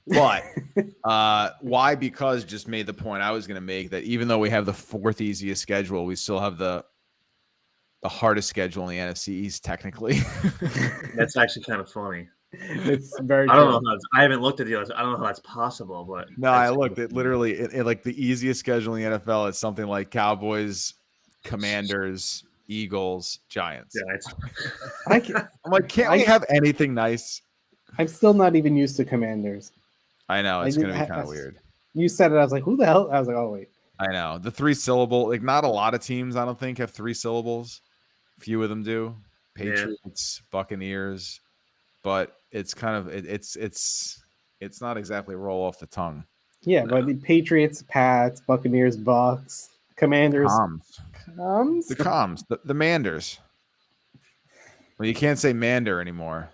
But why? Because just made the point I was going to make that even though we have the 4th easiest schedule, we still have the hardest schedule in the NFC East, technically. That's actually kind of funny. It's very. I don't true. know. I haven't looked at the others. I don't know how that's possible, but No, I that's looked. cool. It literally, it like the easiest schedule in the NFL is something like Cowboys, Commanders, Eagles, Giants. Yeah, it's I'm like, can't we have anything nice? I'm still not even used to Commanders. I know it's I going to be didn't- kind of I- weird. You said it. I was like, who the hell? I was like, oh wait. I know the 3-syllable. Like, not a lot of teams, I don't think, have 3 syllables. Few of them do. Patriots, Buccaneers, but it's kind of it's not exactly roll off the tongue. Yeah, but the Patriots, Pats, Buccaneers, Bucks, Commanders, Comms. The comms, the Manders. Well, you can't say Mander anymore.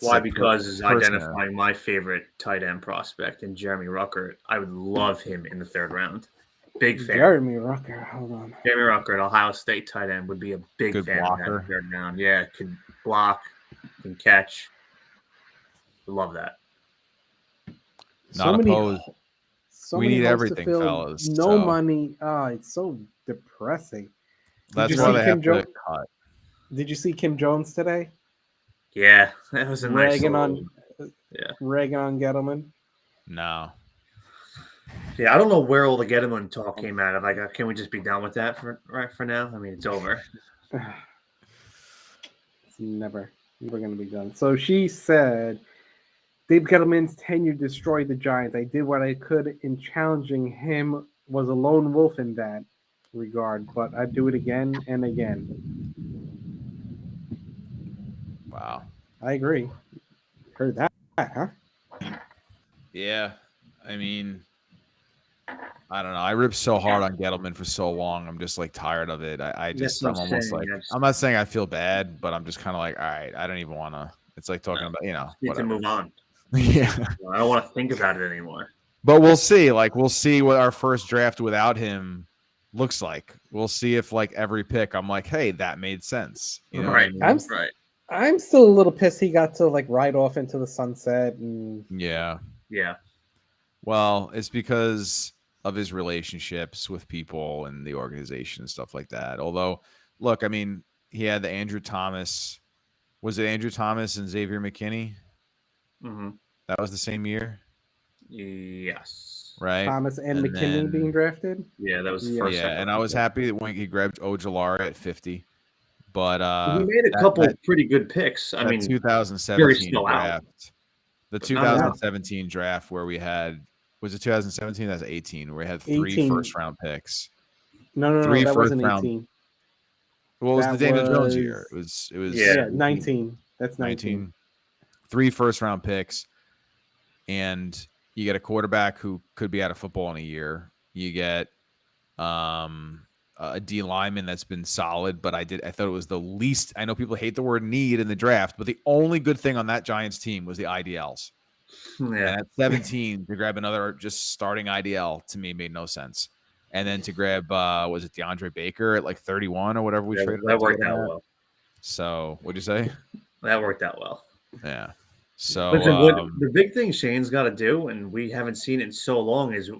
why? Because is Personer. identifying my favorite tight end prospect in Jeremy Ruckert. I would love him in the 3rd round. Big fan. Jeremy Rucker. Hold on. Jeremy Ruckert, Ohio State tight end, would be a big Good fan blocker. of that 3rd round. Yeah, can block, can catch. Love that. Not opposed. We many need holes to everything, fill, fellas, No so- money. It's so depressing. That's you why see they Kim have to cut. Did you see Kim Jones today? Yeah, that was a nice Ragging little, on, yeah. ragging on Gettleman. No. Yeah, I don't know where all the Gettleman talk came out of. Like, can we just be done with that for now? I mean, it's over. It's never going to be done. So she said, Dave Gettleman's tenure destroyed the Giants. I did what I could in challenging him. Was a lone wolf in that regard, but I'd do it again and again. Wow. I agree. Heard that, huh? Yeah. I mean, I don't know. I ripped so hard on Gettleman for so long. I'm just like tired of it. I'm almost like, I'm not saying I feel bad, but I'm just kind of like, all right, I don't even want to. It's like talking about, Need to whatever. move on. Yeah. I don't want to think about it anymore. But we'll see. Like, we'll see what our first draft without him looks like. We'll see if, like, every pick, I'm like, hey, that made sense. You know what I Right. mean? Right. I'm still a little pissed he got to like ride off into the sunset and Yeah. Yeah. Well, it's because of his relationships with people and the organization and stuff like that. Although, look, I mean, he had the Andrew Thomas. Was it Andrew Thomas and Xavier McKinney? Mm-hmm. That was the same year, Yes. right? Thomas and McKinney then- being drafted. Yeah, that was the Yeah. first. Yeah, and I was happy that when he grabbed Ojulari at 50. But he made a couple that- pretty good picks. I that mean, 2017 still out. draft. The But not now. 2017 draft where we had, was it 2017? That's 18, where we had 3 18. first-round picks. No, Three that wasn't first-round 18. Well, it was That the Daniel Jones was- year. It was Yeah. Yeah, 19. That's 19. 19. 3 first-round picks, and you get a quarterback who could be out of football in a year. You get a D lineman that's been solid, but I thought it was the least. I know people hate the word need in the draft, but the only good thing on that Giants team was the IDLs. yeah. And at 17, to grab another just starting IDL to me made no sense. and then to grab was it DeAndre Baker at like 31 or whatever we traded. That up to worked get him out at. well. So what'd you say? That worked out well. Yeah. So Listen, what the big thing Shane's got to do, and we haven't seen it in so long, is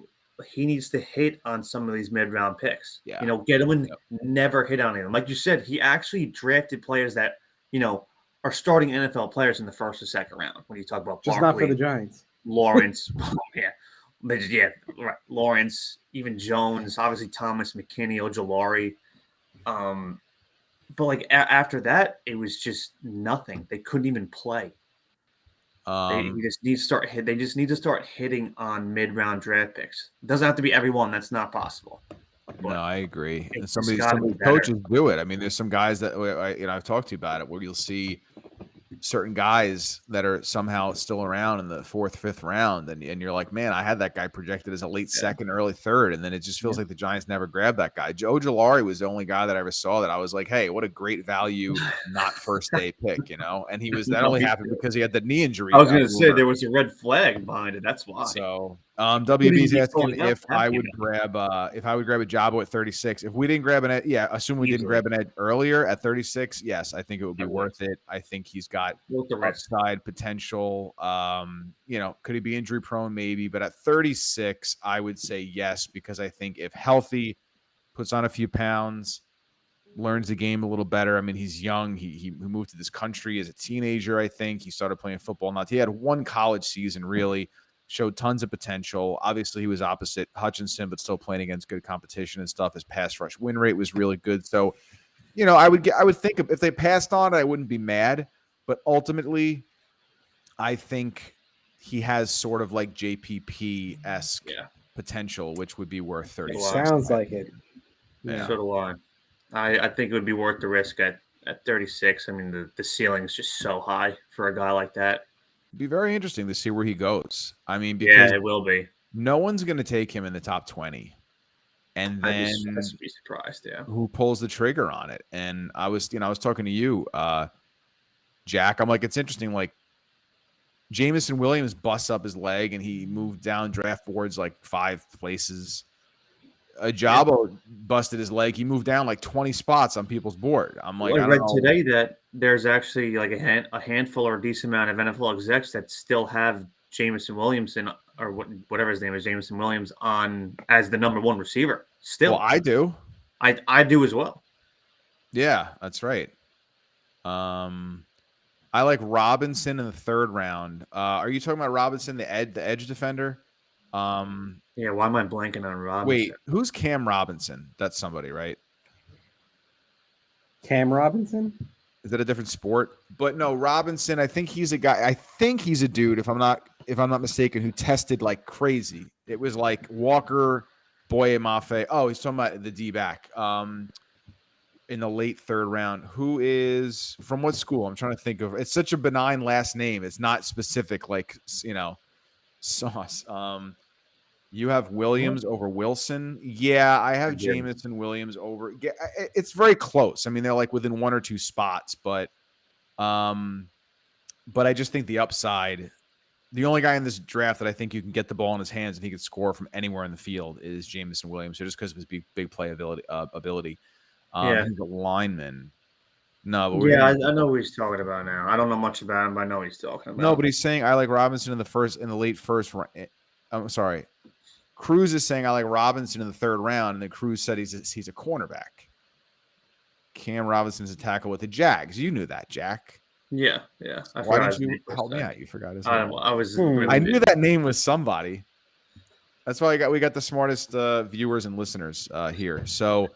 he needs to hit on some of these mid-round picks. Yeah. You know, get him and never hit on them. Like you said, he actually drafted players that, you know, are starting NFL players in the first or second round. When you talk about Just Barkley, not for the Giants. Lawrence, Lawrence, even Jones, obviously Thomas, McKinney, Ojolari. But like after that, it was just nothing. They couldn't even play. They just need to start They just need to start hitting on mid-round draft picks. It doesn't have to be everyone. That's not possible. no, I agree. And some it's of these gotta be coaches do it. I mean, there's some guys that I've talked to you about it, where you'll see certain guys that are somehow still around in the 4th, 5th round, and you're like, man, I had that guy projected as a late second, early third, and then it just feels like the Giants never grabbed that guy. Joe Ojolari was the only guy that I ever saw that I was like, hey, what a great value, not first day pick, and he was that only happened because he had the knee injury. I was going to say there was a red flag behind it. That's why. So WB's asking if I would grab a Jabo at 36. If we didn't grab an edge, assume we didn't grab an edge earlier at 36. Yes, I think it would be worth it. I think he's got upside potential. Could he be injury prone? Maybe, but at 36, I would say yes, because I think if healthy, puts on a few pounds, learns the game a little better. I mean, he's young. He moved to this country as a teenager. I think he started playing football. He had one college season, really showed tons of potential. Obviously, he was opposite Hutchinson, but still playing against good competition and stuff. His pass rush win rate was really good. So, I would think if they passed on it, I wouldn't be mad. But ultimately, I think he has sort of like JPP-esque potential, which would be worth 30. Sounds like it. Yeah. So do I. I think it would be worth the risk at 36. I mean, the ceiling is just so high for a guy like that. It'd be very interesting to see where he goes. I mean, because it will be. No one's going to take him in the top 20. And then I should be surprised, who pulls the trigger on it? And I was talking to you, Jack. I'm like, it's interesting. Like, Jameson Williams busts up his leg and he moved down draft boards like 5 places. Jabo busted his leg. He moved down like 20 spots on people's board. I'm like, I read today that there's actually like a handful or a decent amount of NFL execs that still have Jameson Williams or whatever his name is, Jameson Williams, on as the number 1 receiver. Still, well, I do. I do as well. Yeah, that's right. I like Robinson in the 3rd round. Are you talking about Robinson, the edge defender? Yeah, why am I blanking on Robinson? Wait, who's Cam Robinson? That's somebody, right? Cam Robinson? Is that a different sport? But no, Robinson, I think he's a guy. I think he's a dude, if I'm not mistaken, who tested like crazy. It was like Walker, Boye Mafe. Oh, he's talking about the D-back. In the late 3rd round. Who is from what school? I'm trying to think of. It's such a benign last name. It's not specific, like Sauce. You have Williams over Wilson. Yeah, I have Jameson Williams over. Yeah, it's very close. I mean, they're like within 1 or 2 spots, but I just think the upside. The only guy in this draft that I think you can get the ball in his hands and he could score from anywhere in the field is Jameson Williams, just because of his big play ability. He's a lineman. No, but I know who he's talking about now. I don't know much about him, but I know what he's talking about. No, but he's saying I like Robinson in the late first round. I'm sorry. Cruz is saying I like Robinson in the 3rd round, and then Cruz said he's a cornerback. Cam Robinson is a tackle with the Jags. You knew that, Jack. Yeah. Why didn't you help me out? You forgot his name. I knew that name was somebody. That's why we got the smartest viewers and listeners here. So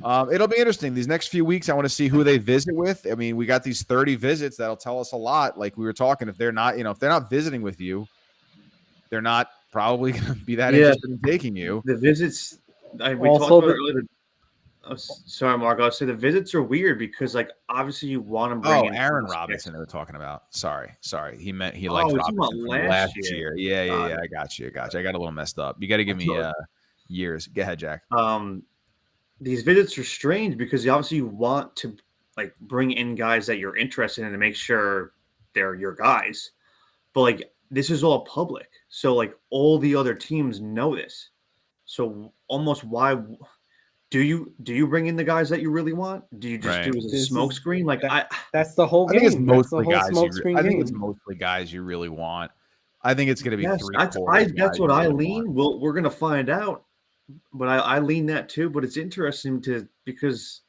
it'll be interesting. These next few weeks, I want to see who they visit with. I mean, we got these 30 visits. That'll tell us a lot. Like we were talking, if they're not visiting with you, they're not probably going to be that interested in taking you. The visits, we talked about earlier. Sorry, Mark. I'll say the visits are weird because, like, obviously you want to bring in Aaron Robinson they were talking about. Sorry. He meant he liked Robinson from last year. Yeah. I got you. I got a little messed up. You got to give me years. Go ahead, Jack. These visits are strange because obviously you want to like bring in guys that you're interested in to make sure they're your guys, but like this is all public, so like all the other teams know this. So almost why do you bring in the guys that you really want? Do you just Right. do it as a This is- smoke screen? Like That's the whole I game. think it's That's the mostly whole guys. smoke screen I think game. it's mostly guys you really want. I think it's going to be yes, three that's quarters. that's what I lean. We're gonna find out, but I lean that too. But it's interesting because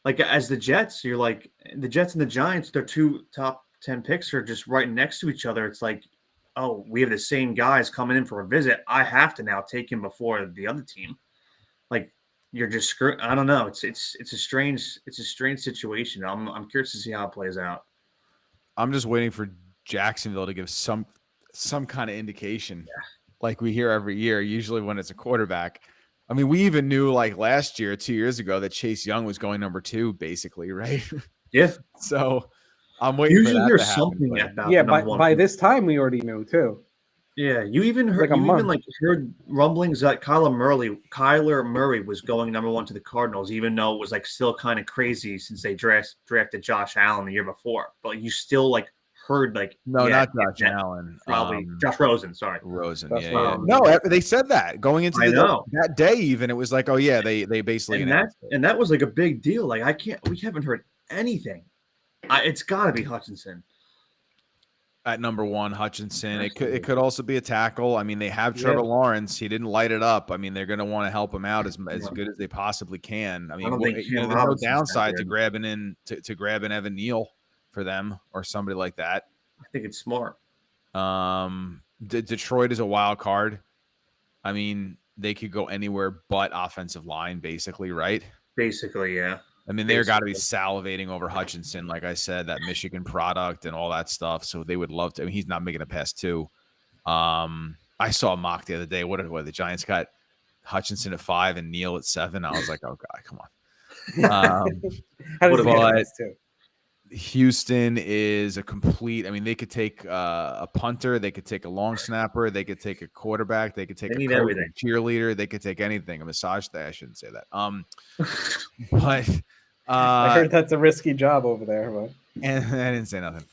like as the Jets, you're like the Jets and the Giants, their two top 10 picks are just right next to each other. It's like, oh, we have the same guys coming in for a visit. I have to now take him before the other team. Like you're just screwed. I don't know. It's a strange situation. I'm curious to see how it plays out. I'm just waiting for Jacksonville to give some kind of indication, like we hear every year. Usually when it's a quarterback. I mean, we even knew like last year, 2 years ago, that Chase Young was going number 2, basically, right? Yeah. So I'm waiting Usually for that there's to happen. something but- about Yeah, the number one by pick. this time we already knew too. Yeah, you even heard like a month. heard rumblings that Kyler Murray was going number 1 to the Cardinals, even though it was like still kind of crazy since they drafted Josh Allen the year before. But you still like heard like No, yeah, not Josh Allen. probably Josh Rosen. Sorry, Rosen. That's Yeah, what yeah. I'm- No, they said that going into I know. that day. Even it was like, oh yeah, they basically and announced it. that was like a big deal. Like we haven't heard anything. It's got to be Hutchinson. At number 1, Hutchinson. It could also be a tackle. I mean, they have Trevor Yeah. Lawrence. He didn't light it up. I mean, they're going to want to help him out as good as they possibly can. I mean, don't think there's Cam no Robinson's that downside to good. grabbing Evan Neal for them or somebody like that. I think it's smart. Detroit is a wild card. I mean, they could go anywhere but offensive line, basically, right? Basically, yeah. I mean, they're got to be salivating over Hutchinson, like I said, that Michigan product and all that stuff. So they would love to. I mean, he's not making a pass too. I saw a mock the other day. What the Giants got Hutchinson at 5 and Neal at 7. I was like, oh god, come on. How does What it get about- this too? Houston is a complete. I mean, they could take a punter, they could take a long snapper, they could take a quarterback, they could take They a need coach, everything. a cheerleader, they could take anything. A massage I shouldn't say that. But I heard that's a risky job over there, but and I didn't say nothing.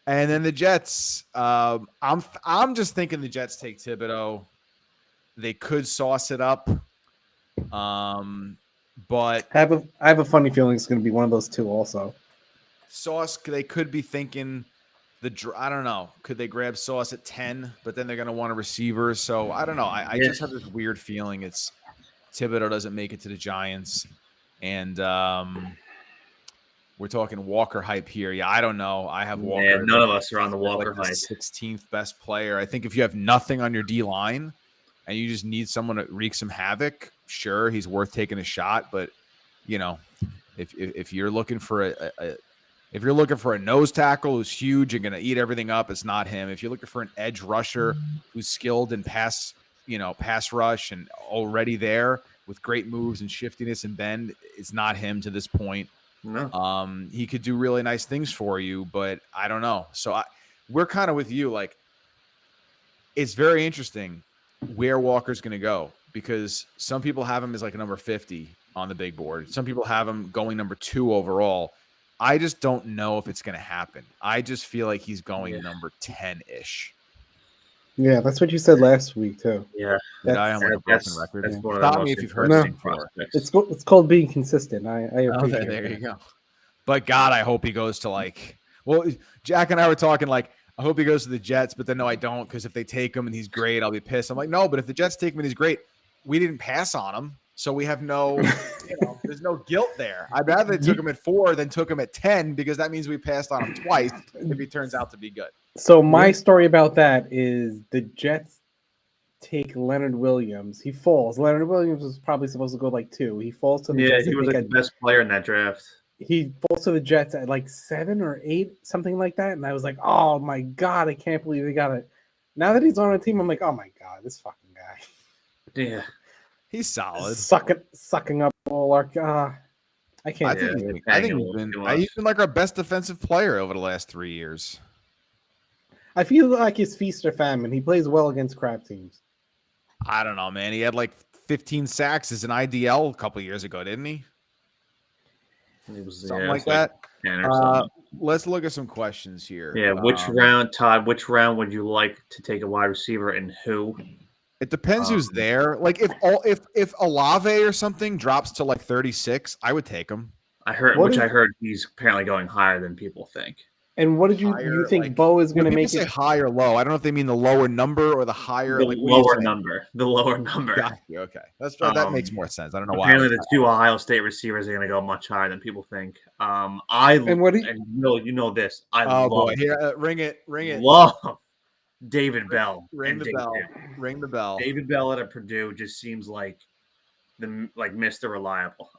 And then the Jets. I'm just thinking the Jets take Thibodeau. They could sauce it up. But I have a funny feeling it's going to be one of those two also. Sauce, they could be thinking I don't know. Could they grab Sauce at 10? But then they're going to want a receiver. So I don't know. I just have this weird feeling it's Thibodeau doesn't make it to the Giants. And we're talking Walker hype here. Yeah, I don't know. I have Walker. Yeah, none of us are on the Walker like the hype. 16th best player. I think if you have nothing on your D line and you just need someone to wreak some havoc, sure, he's worth taking a shot. But you know, if you're looking for if you're looking for a nose tackle who's huge and going to eat everything up, it's not him. If you're looking for an edge rusher who's skilled in pass rush and already there with great moves and shiftiness and bend, it's not him to this point. No. He could do really nice things for you, but I don't know. So we're kind of with you. Like, it's very interesting where Walker's going to go because some people have him as like a number 50 on the big board. Some people have him going number 2 overall. I just don't know if it's going to happen. I just feel like he's going number 10-ish. Yeah, that's what you said last week too. Yeah. Did I on like a broken That's record? one of the Stop most me if you've heard No. this before. prospects. It's called being consistent. I appreciate There it. you go. But God, I hope he goes to like. Well, Jack and I were talking like, I hope he goes to the Jets, but then no, I don't, because if they take him and he's great, I'll be pissed. I'm like, no, but if the Jets take him and he's great, we didn't pass on him, so we have no, there's no guilt there. I'd rather they took him at 4 than took him at 10 because that means we passed on him twice if he turns out to be good. So my story about that is the Jets take Leonard Williams. He falls. Leonard Williams was probably supposed to go like 2. He falls to the Yeah, Jets. he I was think like the best player in that draft. he falls to the Jets at like 7 or 8, something like that. And I was like, oh my God, I can't believe they got it. Now that he's on a team, I'm like, oh my God, this fucking guy. Yeah. He's solid. Sucking up all our I can't. I think Yeah, he's they're been, paying him he's been like our best defensive player over the last 3 years. I feel like it's feast or famine. He plays well against crap teams. I don't know, man. He had like 15 sacks as an IDL a couple years ago, didn't he? It was Something like that. 10 or something. Let's look at some questions here. Yeah, which round, Todd? Which round would you like to take a wide receiver and who? It depends who's there. Like if Olave or something drops to like 36, I would take him. I heard he's apparently going higher than people think. And what did you Higher, think like, Bo is going to People make say it? high or low. I don't know if they mean the lower number or the higher. The like what do you lower say? number. The lower number. Got you. Okay, that makes more sense. I don't know why. Apparently, the 2 Ohio State receivers are going to go much higher than people think. You know this. Oh boy, here, ring it. Love David Bell. Ring the bell. Ring the bell. David Bell at Purdue just seems like Mr. Reliable.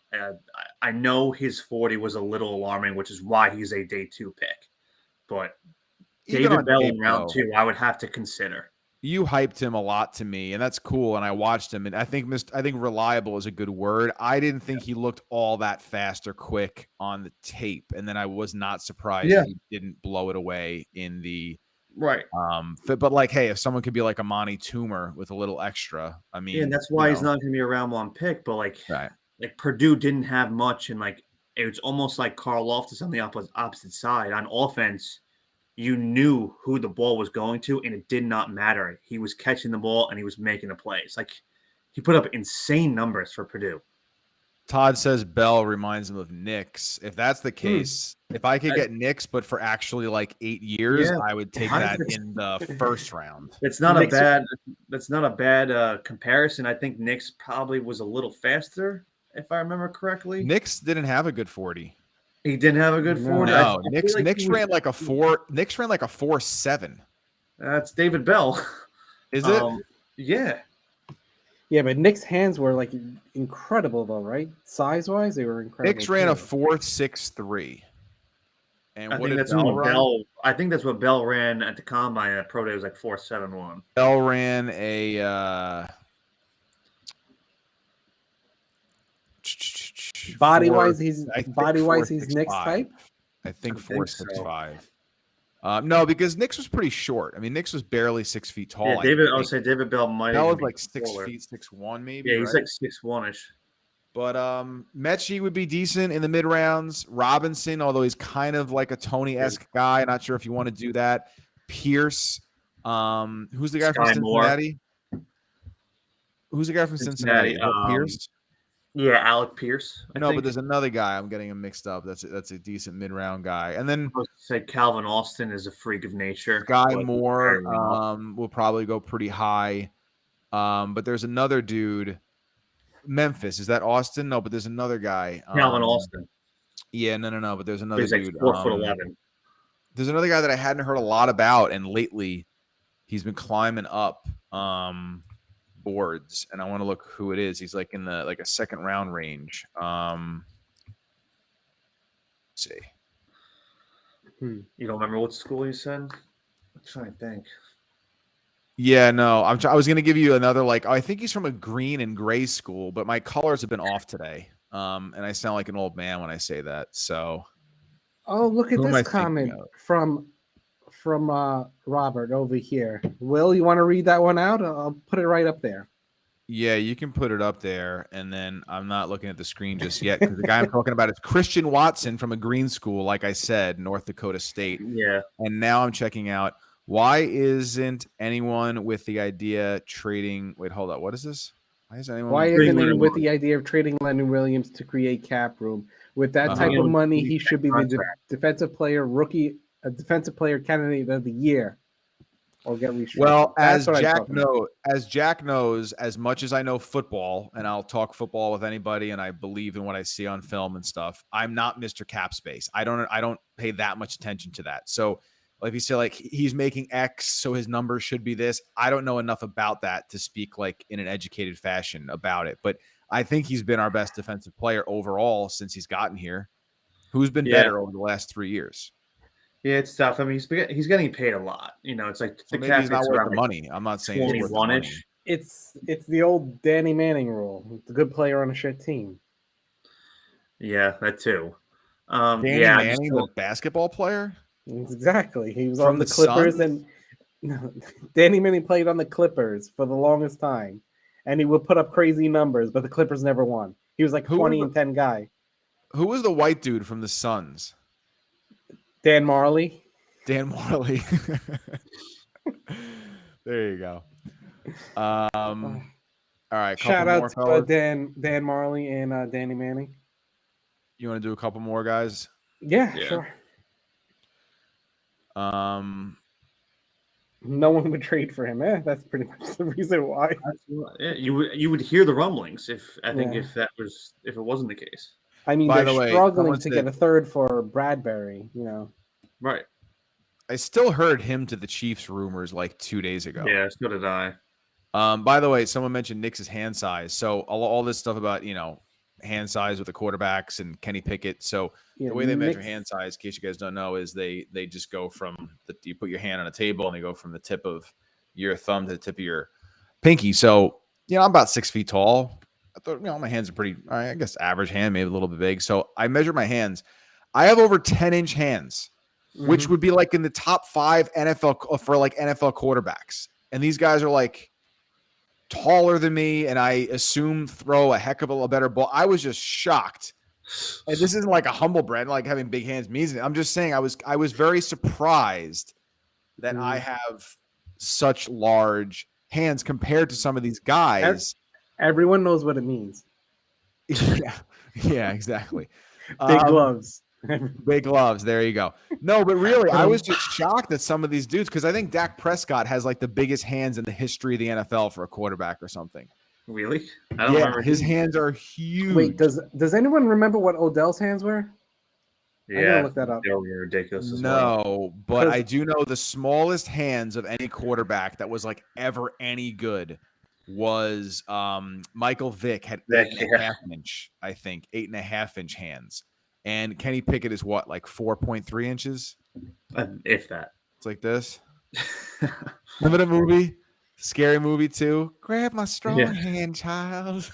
I know his 40 was a little alarming, which is why he's a day 2 pick. But David Bell in round 2, I would have to consider. You hyped him a lot to me, and that's cool. And I watched him, and I think reliable is a good word. I didn't think he looked all that fast or quick on the tape, and then I was not surprised he didn't blow it away in the right. But like, hey, if someone could be like Amani Toomer with a little extra, I mean, and that's why he's not going to be a round 1 pick. But like Purdue didn't have much, and like it's almost like Carl Loftus on the opposite side on offense. You knew who the ball was going to, and it did not matter. He was catching the ball, and he was making the plays. Like, he put up insane numbers for Purdue. Todd says Bell reminds him of Knicks. If that's the case, if I could get Knicks, but for actually like 8 years, I would take that in the first round. That's not a bad comparison. I think Knicks probably was a little faster, if I remember correctly. Knicks didn't have a good 40. He didn't have a good 40. No, Knicks ran like a 4. Knicks ran like a 4.7. That's David Bell. Is it? Yeah. Yeah, but Nick's hands were like incredible though, right? Size-wise, they were incredible. Knicks ran a 4.63. And I think that's what Bell ran at the combine at Pro Day. Was like 4.71. Bell ran a body-wise, he's Nick's type. I think 4.65. No, because Nick's was pretty short. I mean, Nick's was barely 6 feet tall. Yeah, I would say David Bell might. That was like 6 feet, 6'1", maybe. Yeah, he's like 6'1"ish. But Mechie would be decent in the mid rounds. Robinson, although he's kind of like a Tony-esque guy, not sure if you want to do that. Pierce, who's the guy from Cincinnati? Who's the guy from Cincinnati? Pierce. Yeah, Alec Pierce. No, but there's another guy. I'm getting him mixed up. That's a decent mid-round guy. And then I would say Calvin Austin is a freak of nature. Guy Moore will probably go pretty high. But there's another dude. Memphis. Is that Austin? No, but there's another guy. Calvin Austin. Yeah, no. But there's another dude. Like 4'11". There's another guy that I hadn't heard a lot about, and lately he's been climbing up boards, and I want to look who it is. He's like in the a second round range. Let's see. You don't remember what school you said? I'm trying to think. Yeah, no. I was gonna give you another I think he's from a green and gray school, but my colors have been off today. And I sound like an old man when I say that. So oh, look at this comment from Robert over here. Will, you want to read that one out? I'll put it right up there. Yeah, you can put it up there, and then I'm not looking at the screen just yet because the guy I'm talking about is Christian Watson from a green school, like I said, North Dakota State. Yeah. And now I'm checking out, why isn't anyone with the idea trading? Wait, hold up. What is this? Why isn't anyone with the idea of trading Leonard Williams to create cap room? With that type of money, he should be the defensive player candidate of the year. Or get restructured. Well, as Jack knows, as much as I know football, and I'll talk football with anybody, and I believe in what I see on film and stuff, I'm not Mr. Cap Space. I don't pay that much attention to that. So if you say he's making X, so his numbers should be this, I don't know enough about that to speak in an educated fashion about it. But I think he's been our best defensive player overall since he's gotten here. Who's been better over the last 3 years? Yeah, it's tough. I mean, he's getting paid a lot. It's like so maybe he's not worth the money. I'm not saying 21-ish. It's the old Danny Manning rule. It's a good player on a shit team. Yeah, that too. Danny Manning, the basketball player. Exactly. He was on the Clippers, and Danny Manning played on the Clippers for the longest time, and he would put up crazy numbers, but the Clippers never won. He was like 20-10 guy. Who was the white dude from the Suns? Dan Marley. There you go. All right, Shout couple more, out to fellas. Dan Marley and Danny Manning. You want to do a couple more, guys? Yeah, Yeah. sure. Um, No one would trade for him. That's pretty much the reason why. Yeah, you would hear the rumblings if Yeah. if it wasn't the case. I mean, By they're the way, struggling someone to get said- a third for Bradbury. You know. Right. I still heard him to the Chiefs rumors like 2 days ago. Yeah, so did I. By the way, someone mentioned Nick's hand size. So all this stuff about hand size with the quarterbacks and Kenny Pickett. So Yeah, the way they measure Nick's- hand size, in case you guys don't know, is they just go from you put your hand on a table and they go from the tip of your thumb to the tip of your pinky. So I'm about 6 feet tall. I thought my hands are pretty, I guess, average hand, maybe a little bit big. So I measure my hands. I have over 10-inch hands, which would be like in the top 5 NFL for like NFL quarterbacks. And these guys are like taller than me, and I assume throw a heck of a better ball. I was just shocked. And this isn't like a humble brand, like having big hands means it. I'm just saying I was very surprised that I have such large hands compared to some of these guys. Everyone knows what it means. Yeah, exactly. Big gloves. Big gloves. There you go. No, but really, I was just shocked at some of these dudes because I think Dak Prescott has like the biggest hands in the history of the NFL for a quarterback or something. Really? I don't Yeah, remember. his hands are huge. Wait, does anyone remember what Odell's hands were? I gotta Yeah, look that up. they were ridiculous as well. No, but I do know the smallest hands of any quarterback that was like ever any good was Michael Vick had Vick, 8.5 inch, I think, 8.5 inch hands. And Kenny Pickett is what, like 4.3 inches? If that. It's like this. Remember the movie? Scary movie too. Grab my strong hand, child.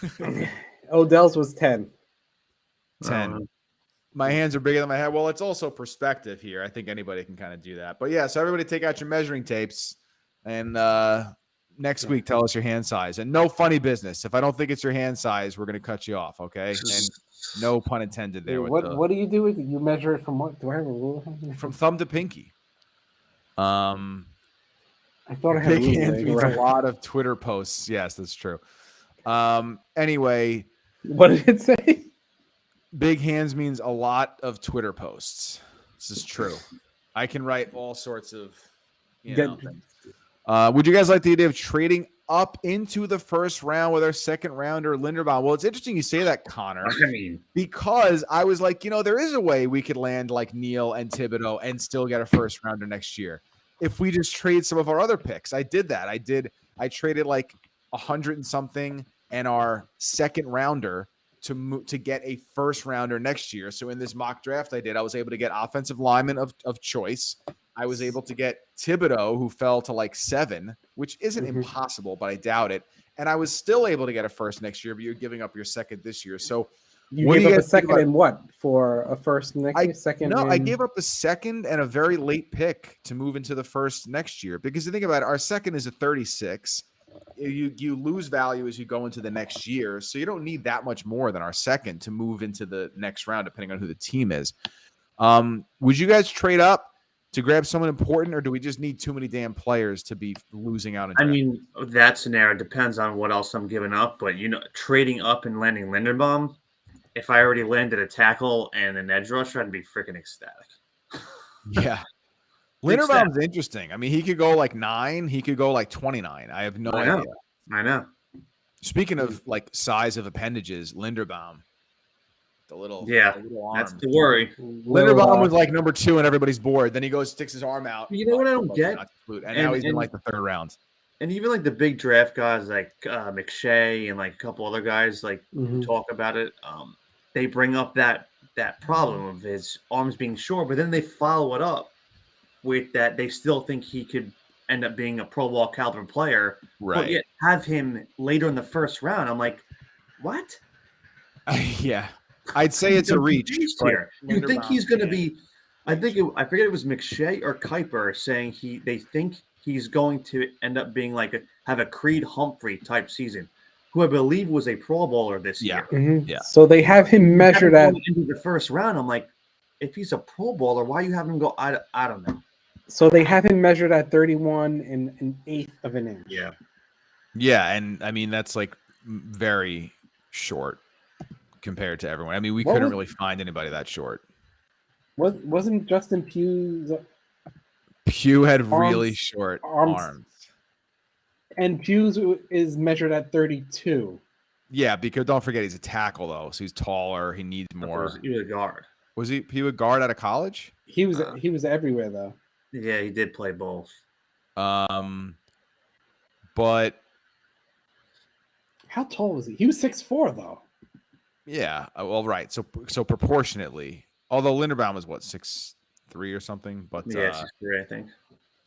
Odell's was 10. 10. My hands are bigger than my head. Well, it's also perspective here. I think anybody can kind of do that. But yeah, so everybody take out your measuring tapes and next week tell us your hand size. And no funny business. If I don't think it's your hand size, we're going to cut you off, okay? And no pun intended there. What do you do with it? You measure it from what? Do I have a rule? From thumb to pinky. I thought I had a Big hands rule. means a lot of Twitter posts. Yes, that's true. Anyway. What did it say? Big hands means a lot of Twitter posts. This is true. I can write all sorts of things. Would you guys like the idea of trading up into the first round with our second rounder, Linderbaum? Well, it's interesting you say that, Connor. I mean, because I was like, there is a way we could land like Neal and Thibodeau and still get a first rounder next year if we just trade some of our other picks. I did that. I traded like 100 and something and our second rounder to get a first rounder next year. So in this mock draft I was able to get offensive lineman of choice. I was able to get Thibodeau, who fell to like 7, which isn't impossible, but I doubt it. And I was still able to get a first next year, but you're giving up your second this year. So you gave up a second and what for a first next year? Second? No, I gave up a second and a very late pick to move into the first next year. Because you think about it, our second is a 36. You lose value as you go into the next year. So you don't need that much more than our second to move into the next round, depending on who the team is. Would you guys trade up to grab someone important, or do we just need too many damn players to be losing out? I mean, that scenario depends on what else I'm giving up. But, trading up and landing Linderbaum, if I already landed a tackle and an edge rusher, I'd be freaking ecstatic. Yeah. Linderbaum's interesting. I mean, he could go like 9. He could go like 29. I have no idea. I know. Speaking of like size of appendages, Linderbaum, the little arm. That's the worry. Linderbaum was like number 2 and everybody's bored. Then he goes, sticks his arm out. You know what I don't get? And now he's in like the 3rd round. And even like the big draft guys like McShay and like a couple other guys like who talk about it, they bring up that problem of his arms being short, but then they follow it up with that they still think he could end up being a Pro Bowl caliber player, right? But yet have him later in the first round. I'm like, what? Yeah, I'd say it's a reach here. You think he's going to be? I forget it was McShay or Kuiper saying they think he's going to end up being like have a Creed Humphrey type season, who I believe was a Pro Bowler this year. Yeah. So they have him measured at into the first round. I'm like, if he's a Pro Bowler, why you have him go? I don't know. So they have him measured at 31 and an eighth of an inch. Yeah. Yeah, and I mean that's like very short compared to everyone. I mean, we couldn't really find anybody that short. Wasn't Justin Pugh's Pugh had really Arms- short arms- arms. and Pugh's is measured at 32. Yeah, because don't forget he's a tackle though, so he's taller. He needs He more. was a guard. Was he a guard out of college? He was everywhere though. Yeah, he did play both. But How tall was he? He was 6'4" though. yeah, well, right. So proportionately, although Linderbaum was what 6'3" or something. But Yeah, she's great, I think.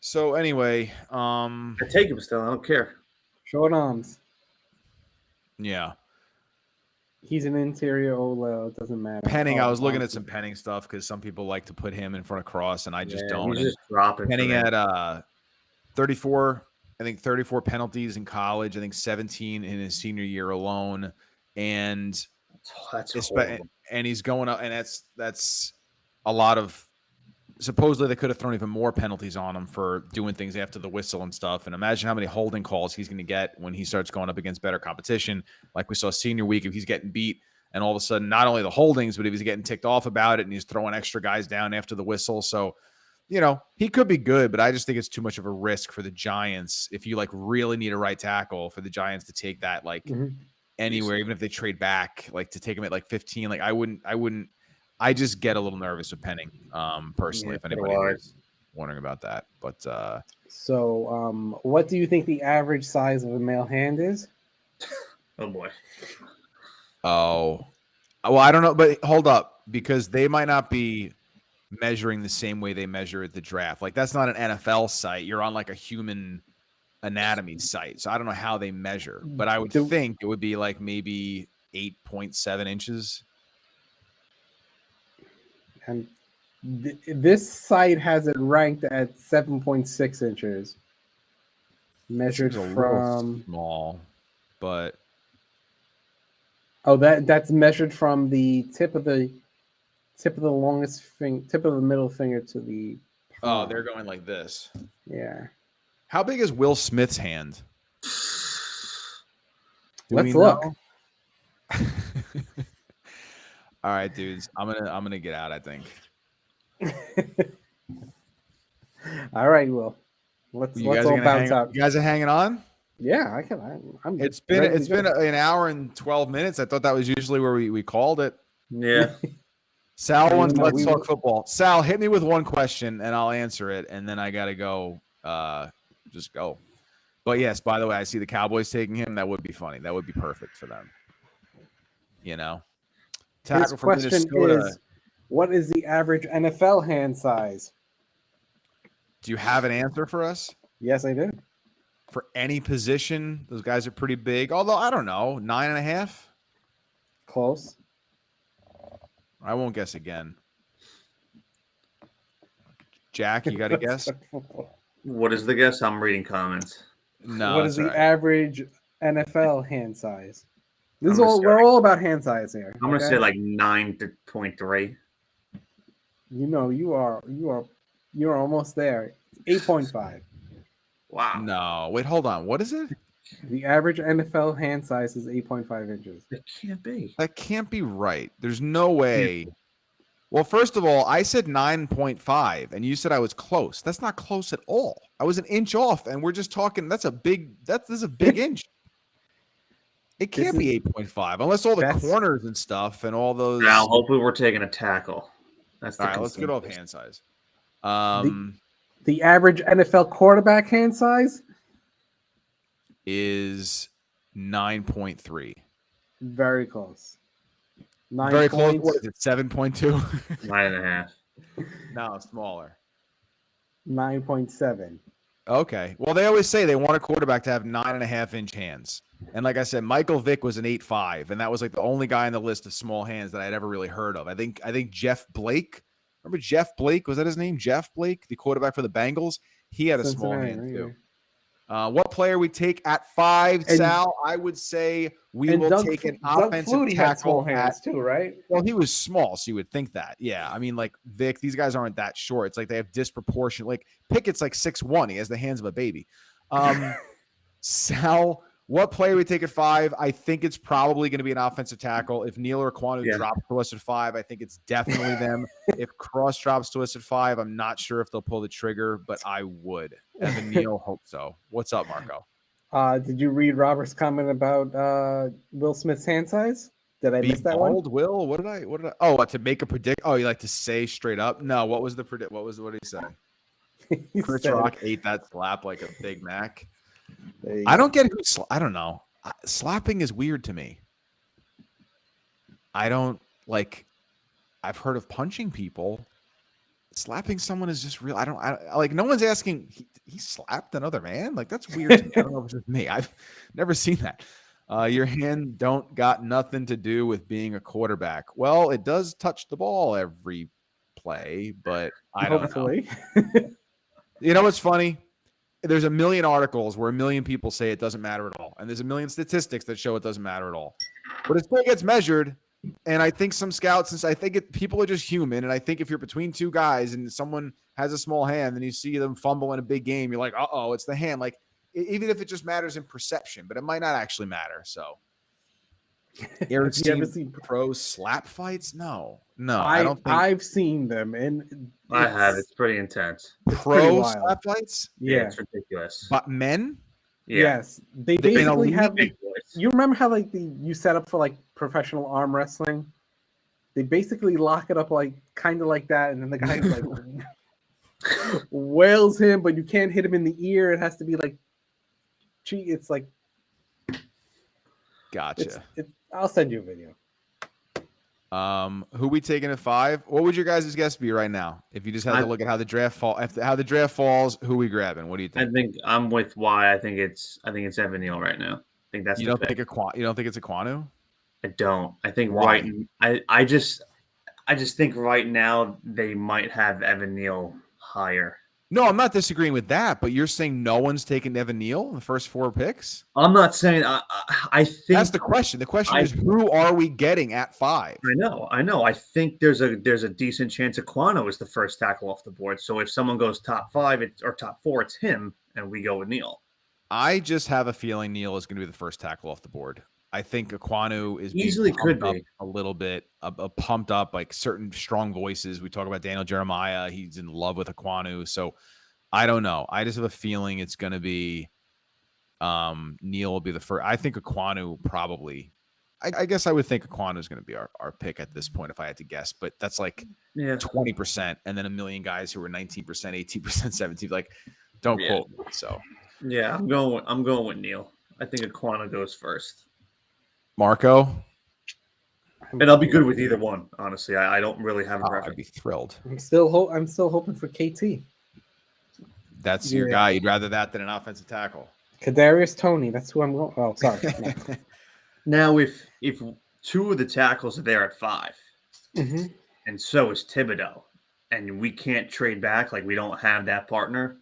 so anyway, I take him still. I don't care. Short arms. yeah. He's an interior Olo. It doesn't matter. Penning, I was looking at honestly. some Penning stuff because some people like to put him in front of Cross, and I just don't. He's just dropping. Penning had 34, I think 34 penalties in college. I think 17 in his senior year alone, and That's horrible. and he's going up, and that's a lot of. Supposedly they could have thrown even more penalties on him for doing things after the whistle and stuff. And imagine how many holding calls he's going to get when he starts going up against better competition. Like we saw senior week, if he's getting beat and all of a sudden, not only the holdings, but if he's getting ticked off about it and he's throwing extra guys down after the whistle. So, you know, he could be good, but I just think it's too much of a risk for the Giants. If you like really need a right tackle for the Giants to take that, like anywhere, even if they trade back, like to take him at like 15, like I wouldn't, I just get a little nervous with Penning, personally, if anybody is wondering about that. But So, what do you think the average size of a male hand is? Oh boy. well, I don't know, but hold up, because they might not be measuring the same way they measure at the draft. Like that's not an NFL site. You're on like a human anatomy site, so I don't know how they measure, but I would think it would be like maybe 8.7 inches. And this site has it ranked at 7.6 inches, measured Seems a from little small, but that's measured from the tip of the longest tip of the middle finger to the palm. they're going like this. Yeah. How big is Will Smith's hand? Let's look. All right, dudes. I'm gonna get out, I think. All right, Will. Let's all bounce out. You guys are hanging on? Yeah, I'm It's been an hour and 12 minutes. I thought that was usually where we called it. Yeah. Sal wants let's talk football. Sal, hit me with one question and I'll answer it, and then I gotta go. Just go. But yes, by the way, I see the Cowboys taking him. That would be funny. That would be perfect for them. You know. His question is, what is the average NFL hand size? Do you have an answer for us? Yes, I do. For any position, those guys are pretty big. Although, I don't know, 9.5? Close. I won't guess again. Jack, you got to guess? What is the guess? I'm reading comments. No. What is the right. average NFL hand size? We're all about hand size here. I'm gonna say like 9.3. You know, you're almost there. 8.5. Wow. No, wait, hold on. What is it? The average NFL hand size is 8.5 inches. It can't be. That can't be right. There's no way. Well, first of all, I said 9.5, and you said I was close. That's not close at all. I was an inch off, and we're just talking. This is a big inch. It can't be 8.5 unless all the corners and stuff and all those. Now, hopefully, we're taking a tackle. That's all right. Let's get off hand size. The average NFL quarterback hand size is 9.3. Very close. 9 Very points. close. What is it? 7.2. 9.5. No, smaller. 9.7. Okay. Well, they always say they want a quarterback to have 9.5-inch hands. And like I said, Michael Vick was an 8.5, and that was like the only guy on the list of small hands that I'd ever really heard of. I think Jeff Blake. Remember Jeff Blake? Was that his name? Jeff Blake, the quarterback for the Bengals. He had a small hand too. What player we take at 5, Sal? I would say we will take an offensive tackle hands too, right? Well, he was small, so you would think that. Yeah, I mean, like Vic, these guys aren't that short. It's like they have disproportionate. Like Pickett's like 6'1". He has the hands of a baby. Sal, What player we take at 5? I think it's probably going to be an offensive tackle. If Neal or Kwanu drops to us at 5, I think it's definitely them. If Cross drops to us at 5, I'm not sure if they'll pull the trigger, but I would. Evan Neal, hope so. What's up, Marco? Did you read Robert's comment about Will Smith's hand size? Did I miss that one? Will, what did I? Oh, to make a predict. Oh, you like to say straight up? No. What was the predict? What did he say? Chris Rock ate that slap like a Big Mac. I don't get who. I don't know. Slapping is weird to me. I don't like. I've heard of punching people. Slapping someone is just real. I like. No one's asking. He slapped another man. Like that's weird to me. I don't know if it's just me. I've never seen that. Your hand don't got nothing to do with being a quarterback. Well, it does touch the ball every play, but I don't know. You know what's funny? There's a million articles where a million people say it doesn't matter at all. And there's a million statistics that show it doesn't matter at all. But it still gets measured. And I think some scouts, since I think people are just human. And I think if you're between two guys and someone has a small hand and you see them fumble in a big game, you're like, uh-oh, it's the hand. Like, even if it just matters in perception, but it might not actually matter. So Eric's seen pro slap fights? No, I don't think I've seen them, and I have. It's pretty intense. Pro slap fights? Yeah, it's ridiculous. But men? Yeah. Yes, they basically have. You remember how you set up for like professional arm wrestling? They basically lock it up like kind of like that, and then the guy like wails him, but you can't hit him in the ear. It has to be like. It's like. Gotcha. I'll send you a video. Who we taking at 5? What would your guys' guess be right now? If you just had to look at how the draft falls, who we grabbing? What do you think? I think I'm with Y. I think it's Evan Neal right now. I think that's you don't think it's a Kwanu? I don't. I think I just think right now they might have Evan Neal higher. No, I'm not disagreeing with that, but you're saying no one's taken Evan Neal in the first 4 picks? I'm not saying I think that's the question. The question is who are we getting at 5? I know. I think there's a decent chance Aquano is the first tackle off the board. So if someone goes top 5 or top 4, it's him, and we go with Neal. I just have a feeling Neal is going to be the first tackle off the board. I think Aquanu is easily could be a little bit pumped up, like certain strong voices. We talk about Daniel Jeremiah. He's in love with Aquanu. So I don't know. I just have a feeling it's going to be Neal will be the first. I think Aquanu probably. I guess I would think Aquanu is going to be our pick at this point if I had to guess. But that's like 20%, and then a million guys who are 19%, 18%, 17%. Like, don't quote me. So yeah, I'm going with Neal. I think Aquanu goes first. Marco? And I'll be good with either one, honestly. I don't really have a preference. I'd be thrilled. I'm still hoping for KT. That's your guy. You'd rather that than an offensive tackle. Kadarius Toney. That's who I'm going. Oh, sorry. Now, if 2 of the tackles are there at 5, and so is Thibodeau, and we can't trade back, like we don't have that partner,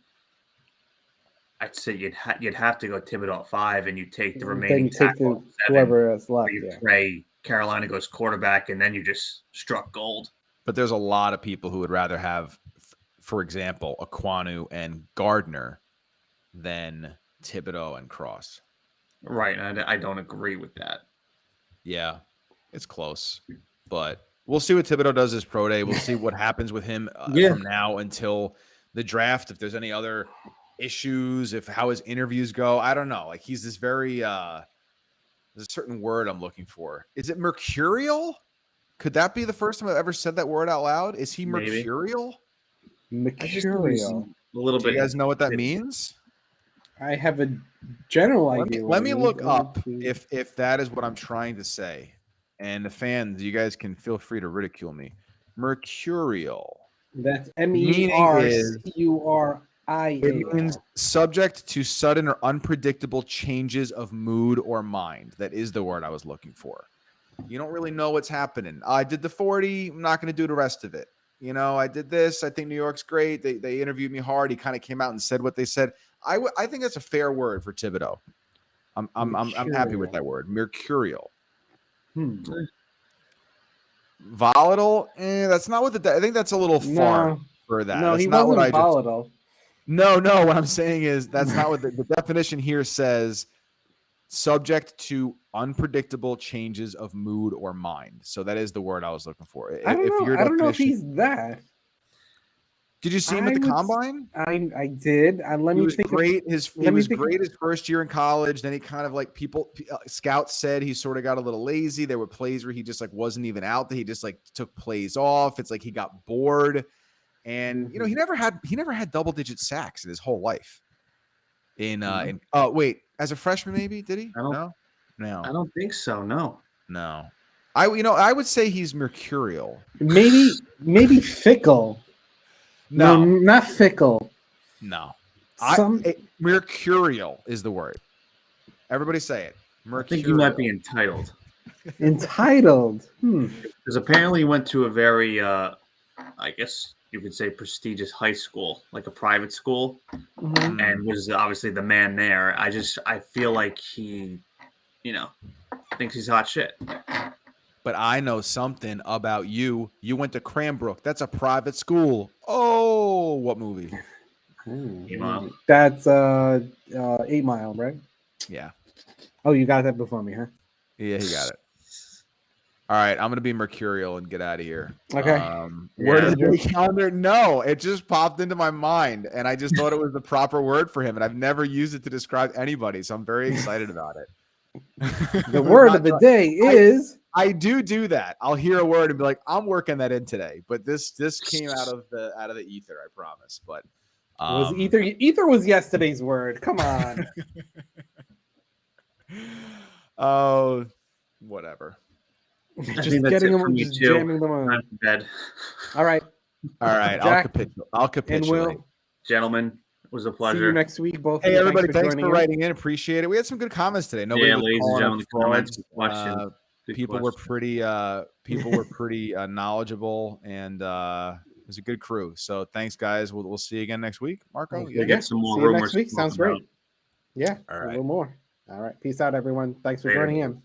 I'd say you'd have to go Thibodeau at 5, and you take the remaining tackle at 7, whoever is left. You pray Carolina goes quarterback, and then you just struck gold. But there's a lot of people who would rather have, for example, Aquanu and Gardner than Thibodeau and Cross. Right. I don't agree with that. Yeah, it's close. But we'll see what Thibodeau does his pro day. We'll see what happens with him from now until the draft. If there's any other issues, how his interviews go. I don't know. Like he's this very there's a certain word I'm looking for. Is it mercurial? Could that be the first time I've ever said that word out loud? Is he mercurial? Mercurial. A little bit. Do you guys know what that means? I have a general idea. Let me look up if that is what I'm trying to say. And the fans, you guys can feel free to ridicule me. Mercurial. That's MERCURIAL. It means subject to sudden or unpredictable changes of mood or mind. That is the word I was looking for. You don't really know what's happening. I did the 40. I'm not going to do the rest of it. You know, I did this. I think New York's great. They interviewed me hard. He kind of came out and said what they said. I think that's a fair word for Thibodeau. I'm happy with that word. Mercurial. Volatile. That's not what I think that's a little far for that. No, that's he not wasn't what volatile. No. What I'm saying is that's not what the definition here says. subject to unpredictable changes of mood or mind. So that is the word I was looking for. I don't know. I don't know if he's that. Did you see him at the combine? I did. Let He me was think. great. He was great his first year in college. Then he kind of like scouts said he sort of got a little lazy. There were plays where he just like wasn't even out there. He just like took plays off. It's like he got bored. And you know, he never had double-digit sacks in his whole life. As a freshman, maybe did he? No, I don't think so. No. I would say he's mercurial. Maybe fickle. No, not fickle. No, mercurial is the word. Everybody say it. Mercurial. I think you might be entitled. Entitled. Because apparently he went to a very, I guess you could say, prestigious high school, like a private school, and was obviously the man there. I feel like he, thinks he's hot shit. But I know something about you. You went to Cranbrook. That's a private school. Oh, what movie? 8 Mile. That's 8 Mile, right? Yeah. Oh, you got that before me, huh? Yeah, he got it. All right, I'm gonna be mercurial and get out of here. Okay. Where is the calendar? No, it just popped into my mind, and I just thought it was the proper word for him, and I've never used it to describe anybody, so I'm very excited about it. The word of the day is. I do that. I'll hear a word and be like, I'm working that in today. But this came out of the ether, I promise. But was ether was yesterday's word. Come on. Oh, whatever. Just getting them, just jamming them on. I'm in bed. All right. Jack, I'll capitulate. Gentlemen, it was a pleasure. See you next week. Both. Hey, everybody, thanks for writing in. Appreciate it. We had some good comments today. Nobody was ladies and gentlemen, comments. People were pretty knowledgeable, and it was a good crew. So thanks, guys. We'll see you again next week. Marco, we'll get some more see you rumors. Next week sounds great. Yeah, all right. A little more. All right. Peace out, everyone. Thanks for joining in.